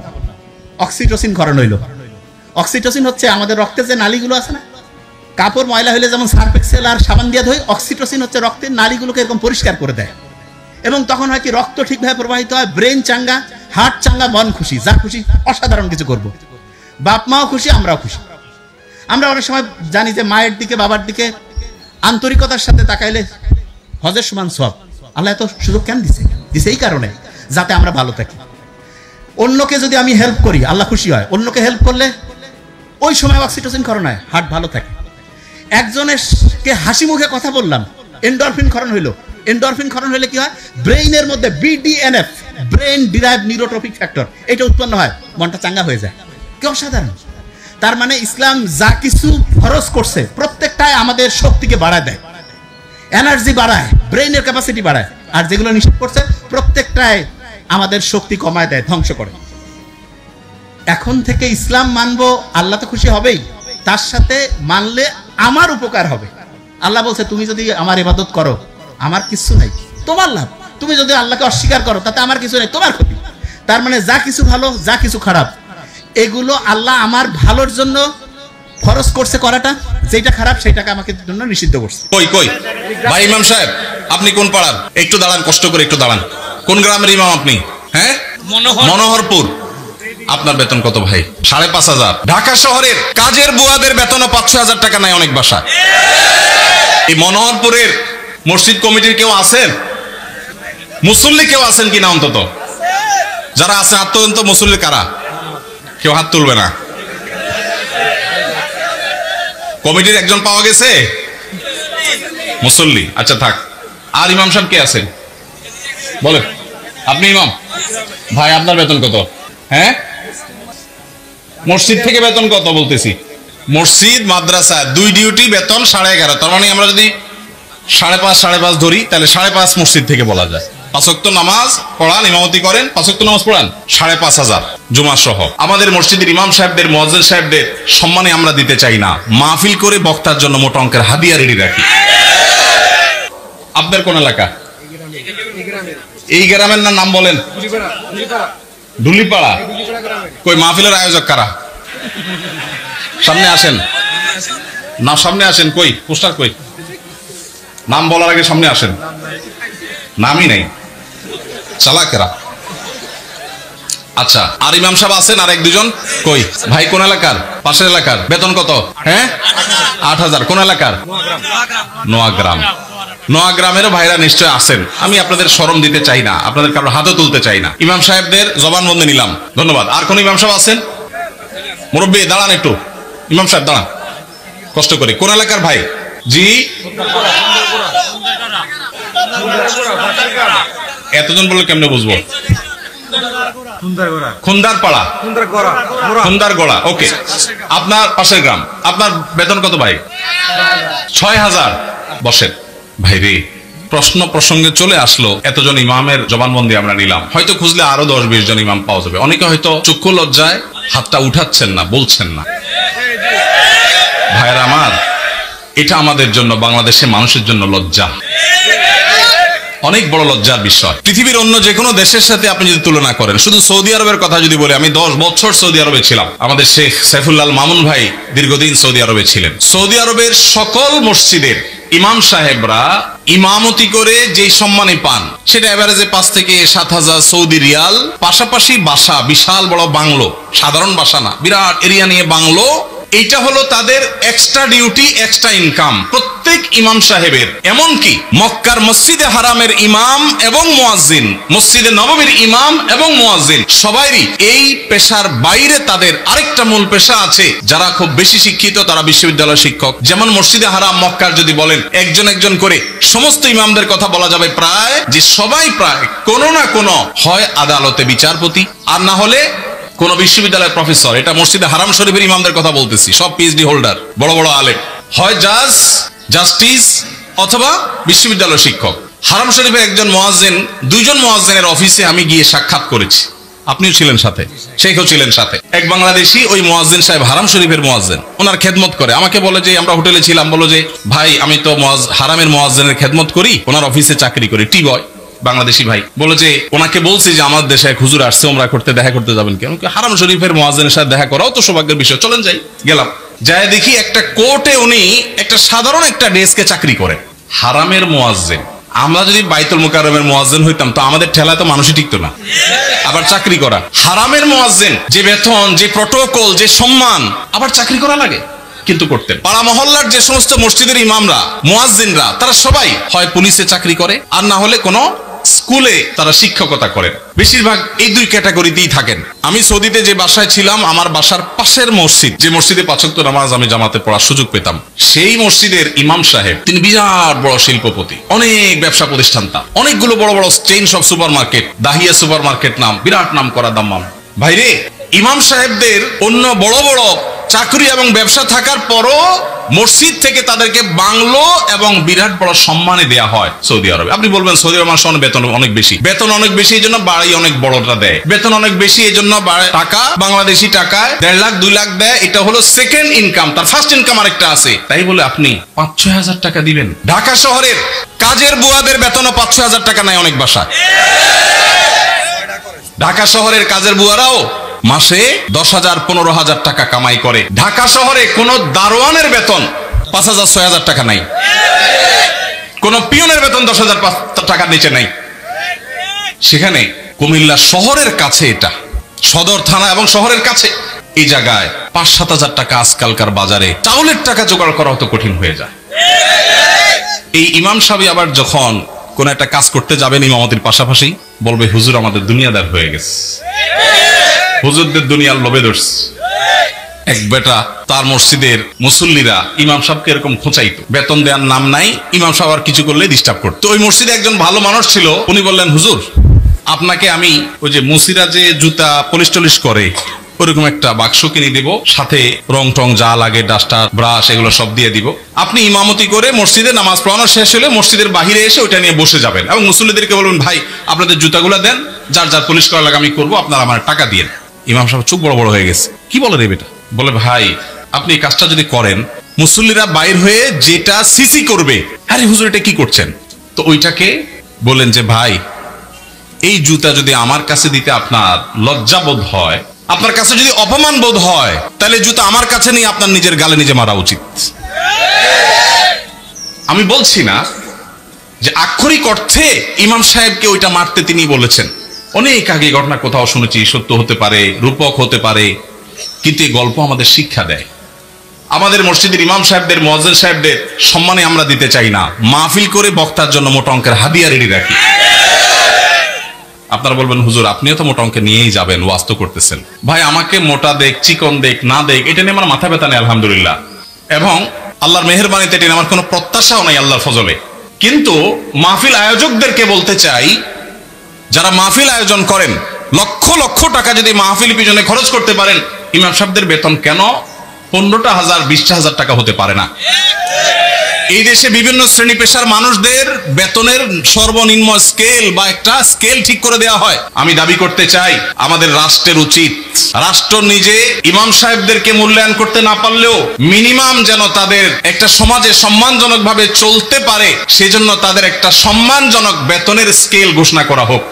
অক্সিটোসিন ক্ষরণ হইল। অক্সিটোসিন হচ্ছে আমাদের রক্তের যে নালীগুলো আছে না, কাপড় ময়লা হইলে যেমন সার্ফ এক্সেল আর সাবান দিয়ে ধোয়, অক্সিটোসিন হচ্ছে রক্তের নালীগুলোকে এরকম পরিষ্কার করে দেয়। এবং তখন হয় কি, রক্ত ঠিকভাবে প্রবাহিত হয়, ব্রেন চাঙ্গা, হার্ট চাঙ্গা, মন খুশি, যা খুশি অসাধারণ কিছু করব। বাপ মাও খুশি, আমরাও খুশি। আমরা অনেক সময় জানি যে মায়ের দিকে বাবার দিকে আন্তরিকতার সাথে তাকাইলে হজের সমান সওয়াব। আল্লাহ এত সুযোগ কেন দিছে? দিছে এই কারণে যাতে আমরা ভালো থাকি। অন্যকে যদি আমি হেল্প করি, আল্লাহ খুশি হয়। অন্যকে হেল্প করলে ওই সময় অক্সিটোসিন ক্ষরণ হয়, হার্ট ভালো থাকে। একজনেরকে হাসি মুখে কথা বললাম, এন্ডরফিন ক্ষরণ হইলো। এন্ডরফিন ক্ষরণ হলে কি হয়? ব্রেইনের মধ্যে BDNF, brain derive neurotrophic factor, এটা উৎপন্ন হয়, মনটা চাঙ্গা হয়ে যায়। কি অসাধারণ! তার মানে ইসলাম যা কিছু ফরজ করছে প্রত্যেকটাই আমাদের শক্তিকে বাড়ায় দেয়, এনার্জি বাড়ায়, ব্রেইনের ক্যাপাসিটি বাড়ায়। আর যেগুলো নিষেধ করছে প্রত্যেকটাই আমাদের শক্তি কমায় দেয়, ধ্বংস করে। এখন থেকে ইসলাম মানবো, আল্লাহ তো খুশি হবেই, তার সাথে মানলে আমার উপকার হবে। আল্লাহ বলছে তুমি যদি আমার ইবাদত করো, আমার কিছু নাই, তোমার লাভ। তুমি যদি আল্লাহকে অস্বীকার করো, তাতে আমার কিছু নাই, তোমার ক্ষতি। তার মানে যা কিছু ভালো, যা কিছু খারাপ, এগুলো আল্লাহ আমার ভালোর জন্য ফরজ করছে করাটা, যেটা খারাপ সেটাকে আমাকে জন্য নিষিদ্ধ করছে। কই কই ভাই ইমাম সাহেব, আপনি কোন পাড়ার? একটু দাঁড়ান, কষ্ট করে একটু দাঁড়ান। কোন গ্রামের ইমাম আপনি? হ্যাঁ, মনোহরপুর। আপনার বেতন কত ভাই? 5,500। ঢাকা শহরের কাজের বুয়াদের বেতনও 5,000 টাকা নাই অনেক বাসা। এই মনোহরপুরের মসজিদ কমিটির কেউ আছেন? মুসল্লি কেউ আছেন কিনা? অন্তত যারা আছে হাত তোলেন তো। মুসল্লি কারা? কেউ হাত তুলবে না। কমিটির একজন পাওয়া গেছে মুসল্লি। আচ্ছা থাক। আর ইমাম সাহেব কে আছেন বলেন? আপনি ইমাম ভাই, আপনার বেতন কত? হ্যাঁ, মসজিদ থেকে বেতন কত বলতেছি? মসজিদ মাদ্রাসা দুই ডিউটি, বেতন 11.5। তার মানে আমরা যদি 5.5 ধরি তাহলে 5.5 মসজিদ থেকে বলা যায়। 5 ওয়াক্ত নামাজ পড়ান, ইমামতি করেন, 5 ওয়াক্ত নামাজ পড়ান, 5,500 জুমা সহ। আমাদের মসজিদের ইমাম সাহেবদের, মুয়াজ্জিন সাহেবদের সম্মানে আমরা দিতে চাই না, মাহফিল করে বক্তার জন্য মোটা অঙ্কের হাদিয়া রেডি রাখি। আপনার কোন এলাকা? এই গ্রামের নাম বলেন? ঢুলিপাড়া। কই মাহফিলের আয়োজক কারা? সামনে আসেন না, সামনে আসেন। কই পোস্টার কই? নাম বলার আগে সামনে আসেন। নামই নেই, চালাকেরা। আচ্ছা, আর ইমাম সাহেব আছেন আর 1-2 জন? কই ভাই কোন এলাকার? পাশের এলাকার। বেতন কত? হ্যাঁ 8,000। কোন এলাকার? নোয়াগ্রাম। নোয়াগ্রামেরও ভাইরা নিশ্চয় আছেন। আমি আপনাদের শরম দিতে চাই না, আপনাদের কারো হাতও তুলতে চাই না। ইমাম সাহেবদের জবানবন্দি নিলাম, ধন্যবাদ। আর কোন ইমাম সাহেব আছেন? মুরব্বী দাঁড়ান একটু, ইমাম সাহেব দাঁড়ান কষ্ট করে। কোন এলাকার ভাই? জি এতজন বলে কেমনে বুঝবো? খুন্দারপাড়া, খুন্দারগড়া। ওকে, আপনার পাশের গ্রাম। আপনার বেতন কত ভাই? 6,000। বসেন ভাই রে, প্রশ্ন প্রসঙ্গে চলে আসলো, এতজন ইমামের জবানবন্দি আমরা নিলাম, হয়তো খুঁজলে আরো 10-20 জন ইমাম পাওয়া যাবে। অনেকে হয়তো চক্ষু লজ্জায় হাতটা উঠাচ্ছেন না, বলছেন না। ভাইরা আমার, এটা আমাদের জন্য, বাংলাদেশের মানুষের জন্য লজ্জা, অনেক বড় লজ্জার বিষয়। পৃথিবীর অন্য যে কোনো দেশের সাথে আপনি যদি তুলনা করেন, শুধু সৌদি আরবের কথা যদি বলি, আমি 10 বছর সৌদি আরবে ছিলাম। আমাদের শেখ সাইফুল্লাহ মামুন ভাই দীর্ঘদিন সৌদি আরবে ছিলেন। সৌদি আরবের সকল মসজিদের ইমাম সাহেবরা ইমামতি করে যে সম্মানে পান, সেটা এভারেজে 5 থেকে 7,000 সৌদি রিয়াল। পাশাপাশি বাসা, বিশাল বড় বাংলো, সাধারণ বাসা না, বিরাট এরিয়া নিয়ে বাংলো। এইটা হলো তাদের এক্সট্রা ডিউটি, এক্সট্রা ইনকাম প্রত্যেক ইমাম সাহেবের। এমনকি মক্কার মসজিদে হারামের ইমাম এবং মুয়াজ্জিন, মসজিদে নববীর ইমাম এবং মুয়াজ্জিন, সবাইরই এই পেশার বাইরে তাদের আরেকটা মূল পেশা আছে। যারা খুব বেশি শিক্ষিত তারা বিশ্ববিদ্যালয় শিক্ষক। যেমন মসজিদে হারাম মক্কার যদি বলেন একজন একজন করে সমস্ত ইমামদের কথা বলা যাবে, প্রায় যে সবাই প্রায় কোনো না কোনো হয় আদালতে বিচারপতি, আর না হলে কোন বিশ্ববিদ্যালয়ের প্রফেসর। এটা মসজিদে হারাম শরীফের ইমামদের কথা বলতেছি, সব পিএইচডি হোল্ডার, বড় বড় আলেম, হয় জাজ, জাস্টিস অথবা বিশ্ববিদ্যালয় শিক্ষক। হারাম শরীফের একজন মুয়াজ্জিন, 2 জন মুয়াজ্জিনের অফিসে আমি গিয়ে সাক্ষাৎ করেছি, আপনিও ছিলেন সাথে, শেখও ছিলেন সাথে। এক বাংলাদেশি ওই মুয়াজ্জিন সাহেব হারাম শরীফের মুয়াজ্জিন, ওনার খেদমত করে। আমাকে বলে যে, আমরা হোটেলে ছিলাম, বলো যে ভাই আমি তো হারামের মুয়াজ্জিনের খেদমত করি, ওনার অফিসে চাকরি করি, টি বয়, বাংলাদেশি ভাই। বলে যে ওনাকে বলছি যে আমার দেশে এক হুজুর আসছে, ওমরা করতে, দেখা করতে যাবেন কেন? হারাম শরীফের মুয়াজ্জিনের সাথে দেখা করাও তো সৌভাগ্যের বিষয়, চলেন যাই। গেলাম, যাই দেখি একটা কোর্টে উনি একটা সাধারণ একটা ডেস্কে চাকরি করেন, হারামের মুয়াজ্জিন। আমরা যদি বাইতুল মুকাররমের মুয়াজ্জিন হইতাম তো আমাদের ঠেলায় তো মানুষই টিকতো না। আবার চাকরি করা হারামের মুয়াজ্জিন, যে বেতন, যে প্রটোকল, যে সম্মান, আবার চাকরি করা লাগে, কিন্তু করতেন। পাড়া মহল্লার যে সমস্ত মসজিদের ইমামরা, মুয়াজ্জিনরা, তারা সবাই হয় পুলিশে চাকরি করে, আর না হলে কোনো স্কুলে তারা শিক্ষকতা করেন। বেশিরভাগ এই 2 ক্যাটাগরিতেই থাকেন। আমি সৌদিতে যে বাসায় ছিলাম, আমার বাসার পাশের মসজিদ, যে মসজিদে 5 ওয়াক্ত নামাজ আমি জামাতে পড়ার সুযোগ পেতাম, সেই মসজিদের ইমাম সাহেব, তিনি বিরাট বড় শিল্পপতি, অনেক ব্যবসা প্রতিষ্ঠান, তার অনেকগুলো বড় বড় চেইন সব super market, Dahiya super market নাম, বিরাট নাম করা দাম্মাম। ভাইরে, ইমাম সাহেবদের অন্য বড় বড় চাকরি এবং ব্যবসা থাকার পরও মসজিদ থেকে তাদেরকে বাংলো এবং বিরাট বড় সম্মানে দেয়া হয় সৌদি আরবে। আপনি বলবেন সৌদি আরব মানুষের বেতন অনেক বেশি, বেতন অনেক বেশি এই জন্য বাড়ি অনেক বড়টা দেয়, বেতন অনেক বেশি এই জন্য টাকা, বাংলাদেশি টাকায় 1.5 লাখ 2 লাখ দেয়, এটা হলো সেকেন্ড ইনকাম, তার ফার্স্ট ইনকাম আরেকটা আছে। তাই বলে আপনি 5-6 হাজার টাকা দিবেন? ঢাকা শহরের কাজের বুয়াদের বেতনও 5-6 হাজার টাকা নেয় অনেক বাসায়। ঢাকা শহরের কাজের বুয়ারাও মাসে 10,000 15,000 টাকা কামাই করে। ঢাকা শহরে কোন দারোয়ানের বেতন 5,000 6,000 টাকা নাই, কোন পিয়নের বেতন 10,000 টাকার নিচে নাই। সেখানে কুমিল্লা শহরের কাছে, এটা সদর থানা এবং শহরের কাছে, এই জায়গায় 5-7 হাজার টাকা আজকালকার বাজারে চাউলের টাকা জোগাড় করা অত কঠিন হয়ে যায়। এই ইমাম সাহেব আবার যখন কোন একটা কাজ করতে যাবেন ইমামতির পাশাপাশি, বলবে হুজুর আমাদের দুনিয়াদার হয়ে গেছে, হুজুরদের দুনিয়ার লোভে ধরছে। এক বেটা তার মসজিদের মুসল্লিরা ইমাম সাহেবকে এরকম খোঁচাইতো, বেতন দেওয়ার নাম নাই, ইমাম সাহেব আর কিছু করলে ডিস্টার্ব করতো। ওই মসজিদে একজন ভালো মানুষ ছিল, উনি বললেন হুজুর আপনাকে আমি ওই যে মুসিরা যে জুতা পলিশ টলিশ করে ওরকম একটা বাক্স কিনে দিব, সাথে রং টং যা লাগে ডাস্টার ব্রাশ এগুলো সব দিয়ে দিব। আপনি ইমামতি করে মসজিদে নামাজ পড়ানো শেষ হলে মসজিদের বাহিরে এসে ওইটা নিয়ে বসে যাবেন এবং মুসল্লিদেরকে বলবেন, ভাই আপনাদের জুতাগুলো দেন, যার যার পুলিশ করা লাগে আমি করবো, আপনারা আমার টাকা দিয়ে। ইমাম সাহেব চোখ বড় বড় হয়ে গেছে, কি বলে রে বেটা? বলে, ভাই আপনি এই কাজটা যদি করেন মুসল্লিরা বাইর হয়ে যেটা সিসি করবে, আরে হুজুর এটা কি করছেন? তো ওইটাকে বলেন যে ভাই এই জুতা যদি আমার কাছে দিতে আপনার লজ্জা বোধ হয়, আপনার কাছে যদি অপমান বোধ হয়, তাহলে জুতা আমার কাছে নিয়ে আপনার নিজের গালে নিজে মারা উচিত। আমি বলছি না যে আক্ষরিক অর্থে ইমাম সাহেবকে ওইটা মারতে তিনি বলেছেন, অনেক আগে ঘটনা কোথাও শুনেছি, সত্য হতে পারে, রূপক হতে পারে, কিন্তু এই গল্প আমাদের শিক্ষা দেয়। আমাদের মসজিদের ইমাম সাহেবদের, মুয়াজ্জিন সাহেবদের সম্মানে আমরা দিতে চাই না, মাহফিল করে বক্তার জন্য মোটা অঙ্কের হাদিয়া রেডি রাখি। আপনারা বলবেন, হুজুর আপনিও তো মোটা অঙ্কে নিয়েই যাবেন, ওয়াজ তো করতেছেন। ভাই আমাকে মোটা দেখ, চিকন দেখ, না দেখ, এটা নিয়ে আমার মাথা ব্যথা নেই আলহামদুলিল্লাহ, এবং আল্লাহর মেহেরবানিতে এটা নিয়ে আমার কোনো প্রত্যাশাও নাই আল্লাহর ফজলে। কিন্তু মাহফিল আয়োজকদেরকে বলতে চাই, যারা মাহফিল আয়োজন করেন, লক্ষ লক্ষ টাকা যদি মাহফিল পিছনে খরচ করতে পারেন, ইমাম সাহেবদের বেতন কেন 15,000 20,000 টাকা হতে পারে না? এই দেশে বিভিন্ন শ্রেণী পেশার মানুষদের বেতনের সর্বনিম্ন স্কেল বা একটা স্কেল ঠিক করে দেওয়া হয়। আমি দাবি করতে চাই আমাদের রাষ্ট্রের উচিত, রাষ্ট্র নিজে ইমাম সাহেবদেরকে মূল্যায়ন করতে না পারলেও মিনিমাম যেন তাদের একটা সমাজে সম্মানজনক ভাবে চলতে পারে, সেজন্য তাদের একটা সম্মানজনক বেতনের স্কেল ঘোষণা করা হোক।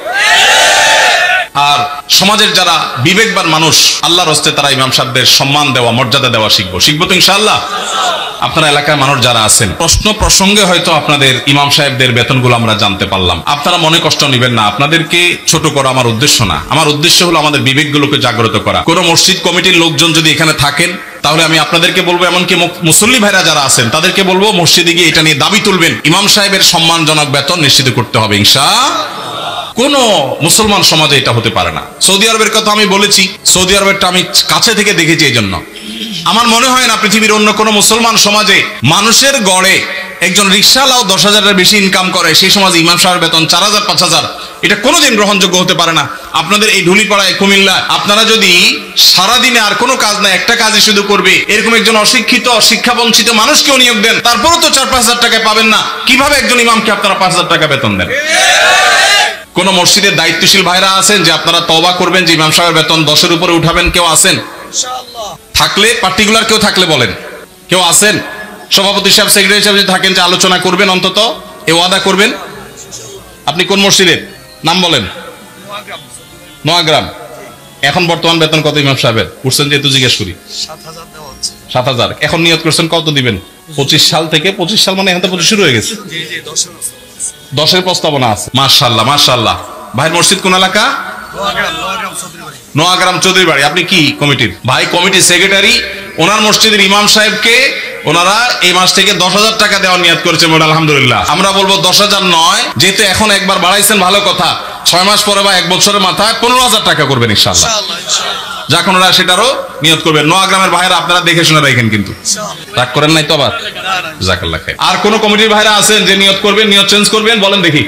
আর সমাজের যারা বিবেকবান মানুষ, আল্লাহর হস্তে তারা ইমাম সাহেবদের সম্মান দেওয়া, মর্যাদা দেওয়া শিখবো তো ইনশাআল্লাহ। আপনার এলাকার মানুষ যারা আছেন, প্রশ্ন প্রসঙ্গে হয়তো আপনাদের ইমাম সাহেবদের বেতনগুলো আমরা জানতে পারলাম, আপনারা মনে কষ্ট নেবেন না, আপনাদেরকে ছোট করা আমার উদ্দেশ্য না। আমার উদ্দেশ্য হলো আমাদের বিবেকগুলোকে জাগ্রত করা। কোন মসজিদ কমিটির লোকজন যদি এখানে থাকেন, তাহলে আমি আপনাদেরকে বলবো, এমনকি মুসল্লি ভাইরা যারা আছেন তাদেরকে বলবো, মসজিদে গিয়ে এটা নিয়ে দাবি তুলবেন, ইমাম সাহেবের সম্মানজনক বেতন নিশ্চিত করতে হবে ইনশাআল্লাহ। কোন মুসলমান সমাজে এটা হতে পারে না। সৌদি আরবের কথা আমি বলেছি, সৌদি আরবেরটা আমি কাছে থেকে দেখেছি, এই জন্য আমার মনে হয় না পৃথিবীর অন্য কোন মুসলমান সমাজে মানুষের গড়ে একজন রিকশাওয়ালাও 10,000-এর বেশি ইনকাম করে, সেই সমাজে ইমাম সাহেবের বেতন 4,000-5,000, এটা কোনোদিন গ্রহণযোগ্য হতে পারে না। আপনাদের এই ঢুলিপাড়ায়, কুমিল্লা, আপনারা যদি সারাদিনে আর কোনো কাজ না, একটা কাজই শুধু করবে, এরকম একজন অশিক্ষিত, শিক্ষা বঞ্চিত মানুষকেও নিয়োগ দেন, তারপরও তো 4-5,000 টাকা পাবেন না, কিভাবে একজন ইমামকে আপনারা 5,000 টাকা বেতন দেন? কোন মসজিদের দায়িত্বশীল ভাইরা আছেন যে আপনারা তওবা করবেন যে ইমাম সাহেবের বেতন 10-এর উপরে উঠাবেন? কেউ আছেন? থাকলে পার্টিকুলার কেউ থাকলে বলেন, কেউ আছেন? সভাপতি সাহেব, সেক্রেটারি সাহেব যদি থাকেন যে আলোচনা করবেন, অন্তত এ ওয়াদা করবেন। আপনি কোন মসজিদের নাম বলেন? নোয়াগ্রাম। এখন বর্তমান বেতন কত ইমাম সাহেবের? উঠছেন যেহেতু জিজ্ঞেস করি। 7,000। এখন নিয়ত করছেন কত দিবেন? 25 সাল থেকে, 25 সাল মানে এখন তো 25 শুরু হয়ে গেছে, 10-এর প্রস্তাবনা আছে। মাশাআল্লাহ মাশাআল্লাহ। ভাইয়ের মসজিদ কোন এলাকা? নোয়াগ্রাম চৌধুরী বাড়ি। আপনি কি কমিটির? ভাই কমিটির সেক্রেটারি। ওনার মসজিদের ইমাম সাহেবকে ওনারা এই মাস থেকে 10,000 টাকা দেওয়ার নিয়ত করেছে। আলহামদুলিল্লাহ। আমরা বলবো 10,000 নয়, যেহেতু এখন একবার বাড়াইছেন ভালো কথা, 6 মাস পরে বা 1 বছরের মাথায় 15,000 টাকা করবেন ইনশাআল্লাহ। যাক, ওনারা সেটারও নিয়ত করবেন। নোয়াগ্রামের ভাইরা আপনারা দেখে শুনে রাখেন, কিন্তু রাগ করেন নাই তো আবার? জাযাকাল্লাহ খাইর। আর কোন কমিটির ভাইরা আছেন যে নিয়ত করবেন, নিয়ত চেঞ্জ করবেন? বলেন দেখি,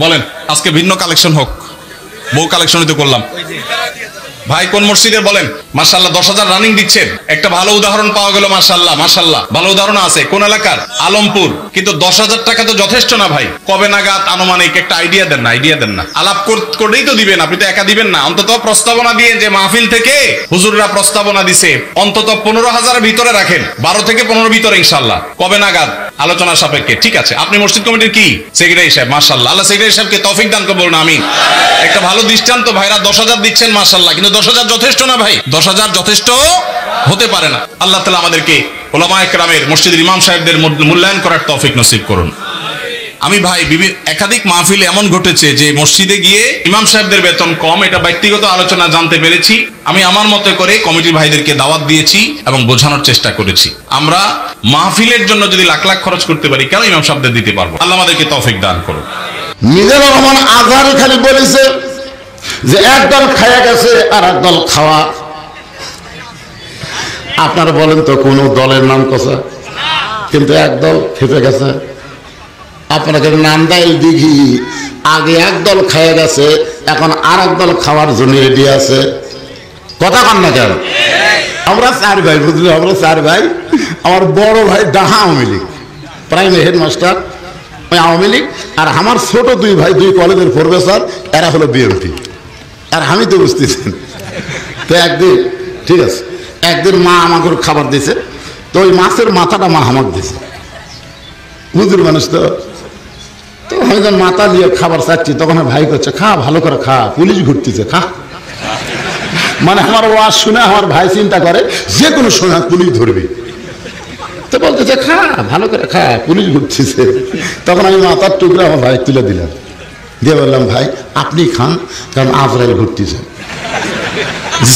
বলেন। আজকে ভিন্ন কালেকশন হোক, বহু কালেকশনই তো করলাম। ভাই কোন মসজিদের বলেন? মাশাআল্লাহ 10,000 রানিং দিচ্ছেন, একটা ভালো উদাহরণ পাওয়া গেল। মাশাআল্লাহ মাশাআল্লাহ, ভালো উদাহরণ আছে। কোন এলাকার? আলমপুর। কিন্তু 10,000 টাকা তো যথেষ্ট না ভাই। কবে নাগাদ আনুমানিক একটা আইডিয়া দেন না, আইডিয়া দেন না। আলাপ করেই তো দিবেন, আপনি তো একা দিবেন না। অন্তত প্রস্তাবনা দিয়ে, যে মাহফিল থেকে হুজুররা প্রস্তাবনা দিছে, অন্তত 15,000-এর ভিতরে রাখেন, 12 থেকে 15 ভিতরে ইনশাআল্লাহ। কবে নাগাদ? আলোচনা সাপেক্ষে। ঠিক আছে। আপনি মসজিদ কমিটির কি? সেক্রেটারি সাহেব। মাশাআল্লাহ, আল্লাহ সেক্রেটারি সাহেবকে তৌফিক দান করুন, বলুন আমিন। একটা ভালো দৃষ্টান্ত। ভাইরা 10,000 দিচ্ছেন, মাশাআল্লাহ, কিন্তু 10,000 যথেষ্ট না ভাই। 10,000 যথেষ্ট হতে পারে না। আল্লাহ তাআলা আমাদেরকে উলামায়ে কেরামের, মসজিদের ইমাম সাহেবদের মূল্যায়ন করার তৌফিক নসিব করুন। আমি ভাই একাধিক মাহফিলে এমন ঘটেছে যে মসজিদে গিয়ে ইমাম সাহেবদের বেতন কম, এটা ব্যক্তিগত আলোচনা জানতে পেরেছি। আমি আমার মতো করে কমিটির ভাইদেরকে দাওয়াত দিয়েছি এবং বোঝানোর চেষ্টা করেছি, আমরা মাহফিলের জন্য যদি লাখ লাখ খরচ করতে পারি, কেন ইমাম সাহেবদের দিতে পারবো? আল্লাহ আমাদেরকে তৌফিক দান করুন। মিজানুর রহমান আজহারি খালি বলেছে যে একদল খায়া গেছে আর একদল খাওয়া। আপনারা বলেন তো কোন দলের নাম কথা? কিন্তু একদল খেপে গেছে। আপনাকে নাম দেয় দিঘি, আগে একদল খায়া গেছে, এখন আর একদল খাওয়ার জন্য রেডি আছে। কথা কন না কেন? আমরা 4 ভাই, বুঝলি, আমরা 4 ভাই। আমার বড় ভাই ডাহা আওয়ামী লীগ, প্রাইমারি হেডমাস্টার আওয়ামী লীগ, আর আমার ছোট 2 ভাই 2 কলেজের প্রফেসর, এরা হলো বিএনপি। আর আমি তো বুঝতেছেন। তো একদিন, ঠিক আছে, একদিন মা আমাকে খাবার দিয়েছে, তো ওই মাছের মাথাটা মা আমাকে দিয়েছে, বুঝলি মানুষ তো। তো আমি যখন মাথা দিয়ে খাবার চাচ্ছি, তখন ভাই করছে, খা, ভালো করে খা, পুলিশ ঘুরতেছে, খা। মানে আমার ওয়াজ শুনে আমার ভাই চিন্তা করে যে কোনো সময় পুলিশ ধরবে, তো বলতেছে খা, ভালো করে খা, পুলিশ ঘুরতেছে। তখন আমি মাথার টুকরা আমার ভাই তুলে দিলাম, দিয়ে বললাম, ভাই আপনি খান, কারণ আজরাইল ঘুরতেছে।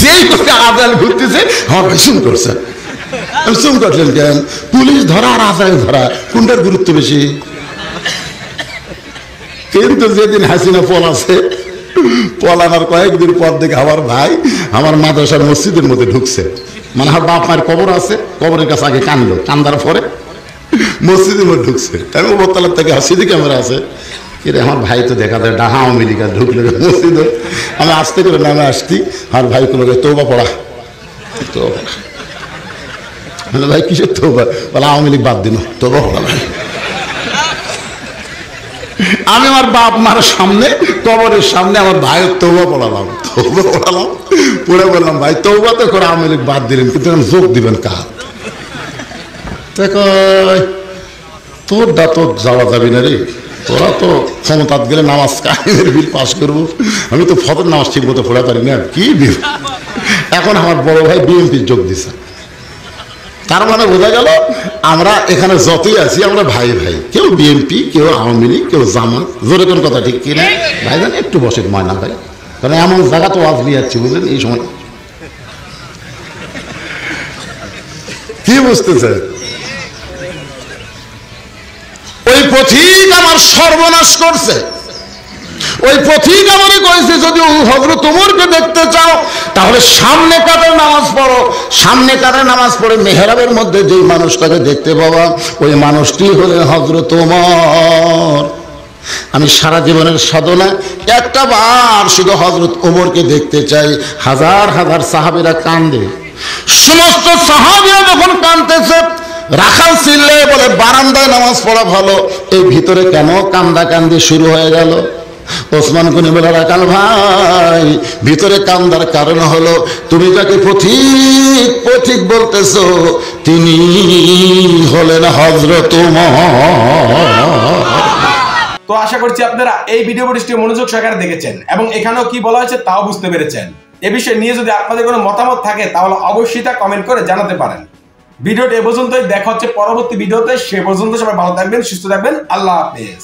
যেই করে আজরাইল ঘুরতেছে আমার ভাই শুন করছে। আমি শুন করলেন কেন? পুলিশ ধরা আর আজরাইল ধরা কোনটার গুরুত্ব বেশি? কিন্তু যেদিন হাসিনা পলাছে, পলানোর কয়েকদিন পর দেখে আমার ভাই আমার মাদ্রাসার মসজিদের মধ্যে ঢুকছে। মানে আমার বাপ মায়ের কবর আছে, কবরের কাছে আগে কানলো, কান্দার পরে মসজিদের মধ্যে ঢুকছে। আমি উপরতলার থেকে সিসি ক্যামেরা আছে, কিরে আমার ভাই তো দেখা যায় ডাহা আওয়ামী লীগ ঢুকলো মসজিদে। আমি আস্তে করে নামে আসছি, আর ভাই কোনো তৌবা পড়া, তৌবা। ভাই কিসের তৌবা? বলে আওয়ামী লীগ বাদ দিন, তৌবা পড়া। আমি আমার বাপ মার সামনে, কবরের সামনে আমার ভাইয়ের তৌবা পড়ালাম, পড়ে বললাম, ভাই তৌবা তো করে আওয়ামী লীগ বাদ দিলেন, কিন্তু যোগ দিবেন কার? তোরটা তো যাওয়া যাবি না রে, তোরা তো ক্ষমতাত গেলে নামাজ কায়েমের বিল পাস করবো, আমি তো ফজর নামাজ ঠিক মতো পড়া পারি না, কি বিল। এখন আমার বড় ভাই বিএনপির যোগ দিছে। তার মানে বোঝা গেল আমরা এখানে যতই আছি আমরা ভাই ভাই, কেউ বিএনপি, কেউ আওয়ামী লীগ, কেউ জামাত। জোরে কোন কথা ঠিক কিনা ভাই? জান একটু বসে ময়না ভাই, কারণ এমন জায়গা তো আজ নিয়ে যাচ্ছি, বুঝলেন, এই সময় কি বুঝতেছে? ওই পথিক আমার সর্বনাশ করছে, ওই পথিক আমারে কইছে যদি হযরত ওমরকে দেখতে চাও তাহলে সামনে কাতারে নামাজ পড়ো। সামনে কাতারে নামাজ পড়ে মেহরাবের মধ্যে যেই মানুষটাকে দেখতে পাবা ওই মানুষটি হলেন হযরত ওমর। আমি সারা জীবনের সাধনা একটা বার শুধু হযরত ওমরকে দেখতে চাই। হাজার হাজার সাহাবীরা কান্দে, সমস্ত সাহাবীরা যখন কাঁদতেছে, রাখাল চিল্লে বলে বারান্দায় নামাজ পড়া ভালো, এই ভিতরে কেন কান্দা কান্দি শুরু হয়ে গেল? ওসমান গনি বলে, রাখাল ভাই, ভিতরে কান্দার কারণ হলো তুমি যাকে পথিক পথিক বলতেছো তিনি হলেন হযরত ওমর। তো আশা করছি আপনারা এই ভিডিও পরিষ্টি মনোযোগ সহকারে দেখেছেন এবং এখানেও কি বলা হয়েছে তাও বুঝতে পেরেছেন। এ বিষয়ে নিয়ে যদি আপনাদের কোনো মতামত থাকে তাহলে অবশ্যই তা কমেন্ট করে জানাতে পারেন। ভিডিওটি এ পর্যন্তই, দেখা হচ্ছে পরবর্তী ভিডিওতে। সে পর্যন্ত সবাই ভালো থাকবেন, সুস্থ থাকবেন, আল্লাহ হাফেজ।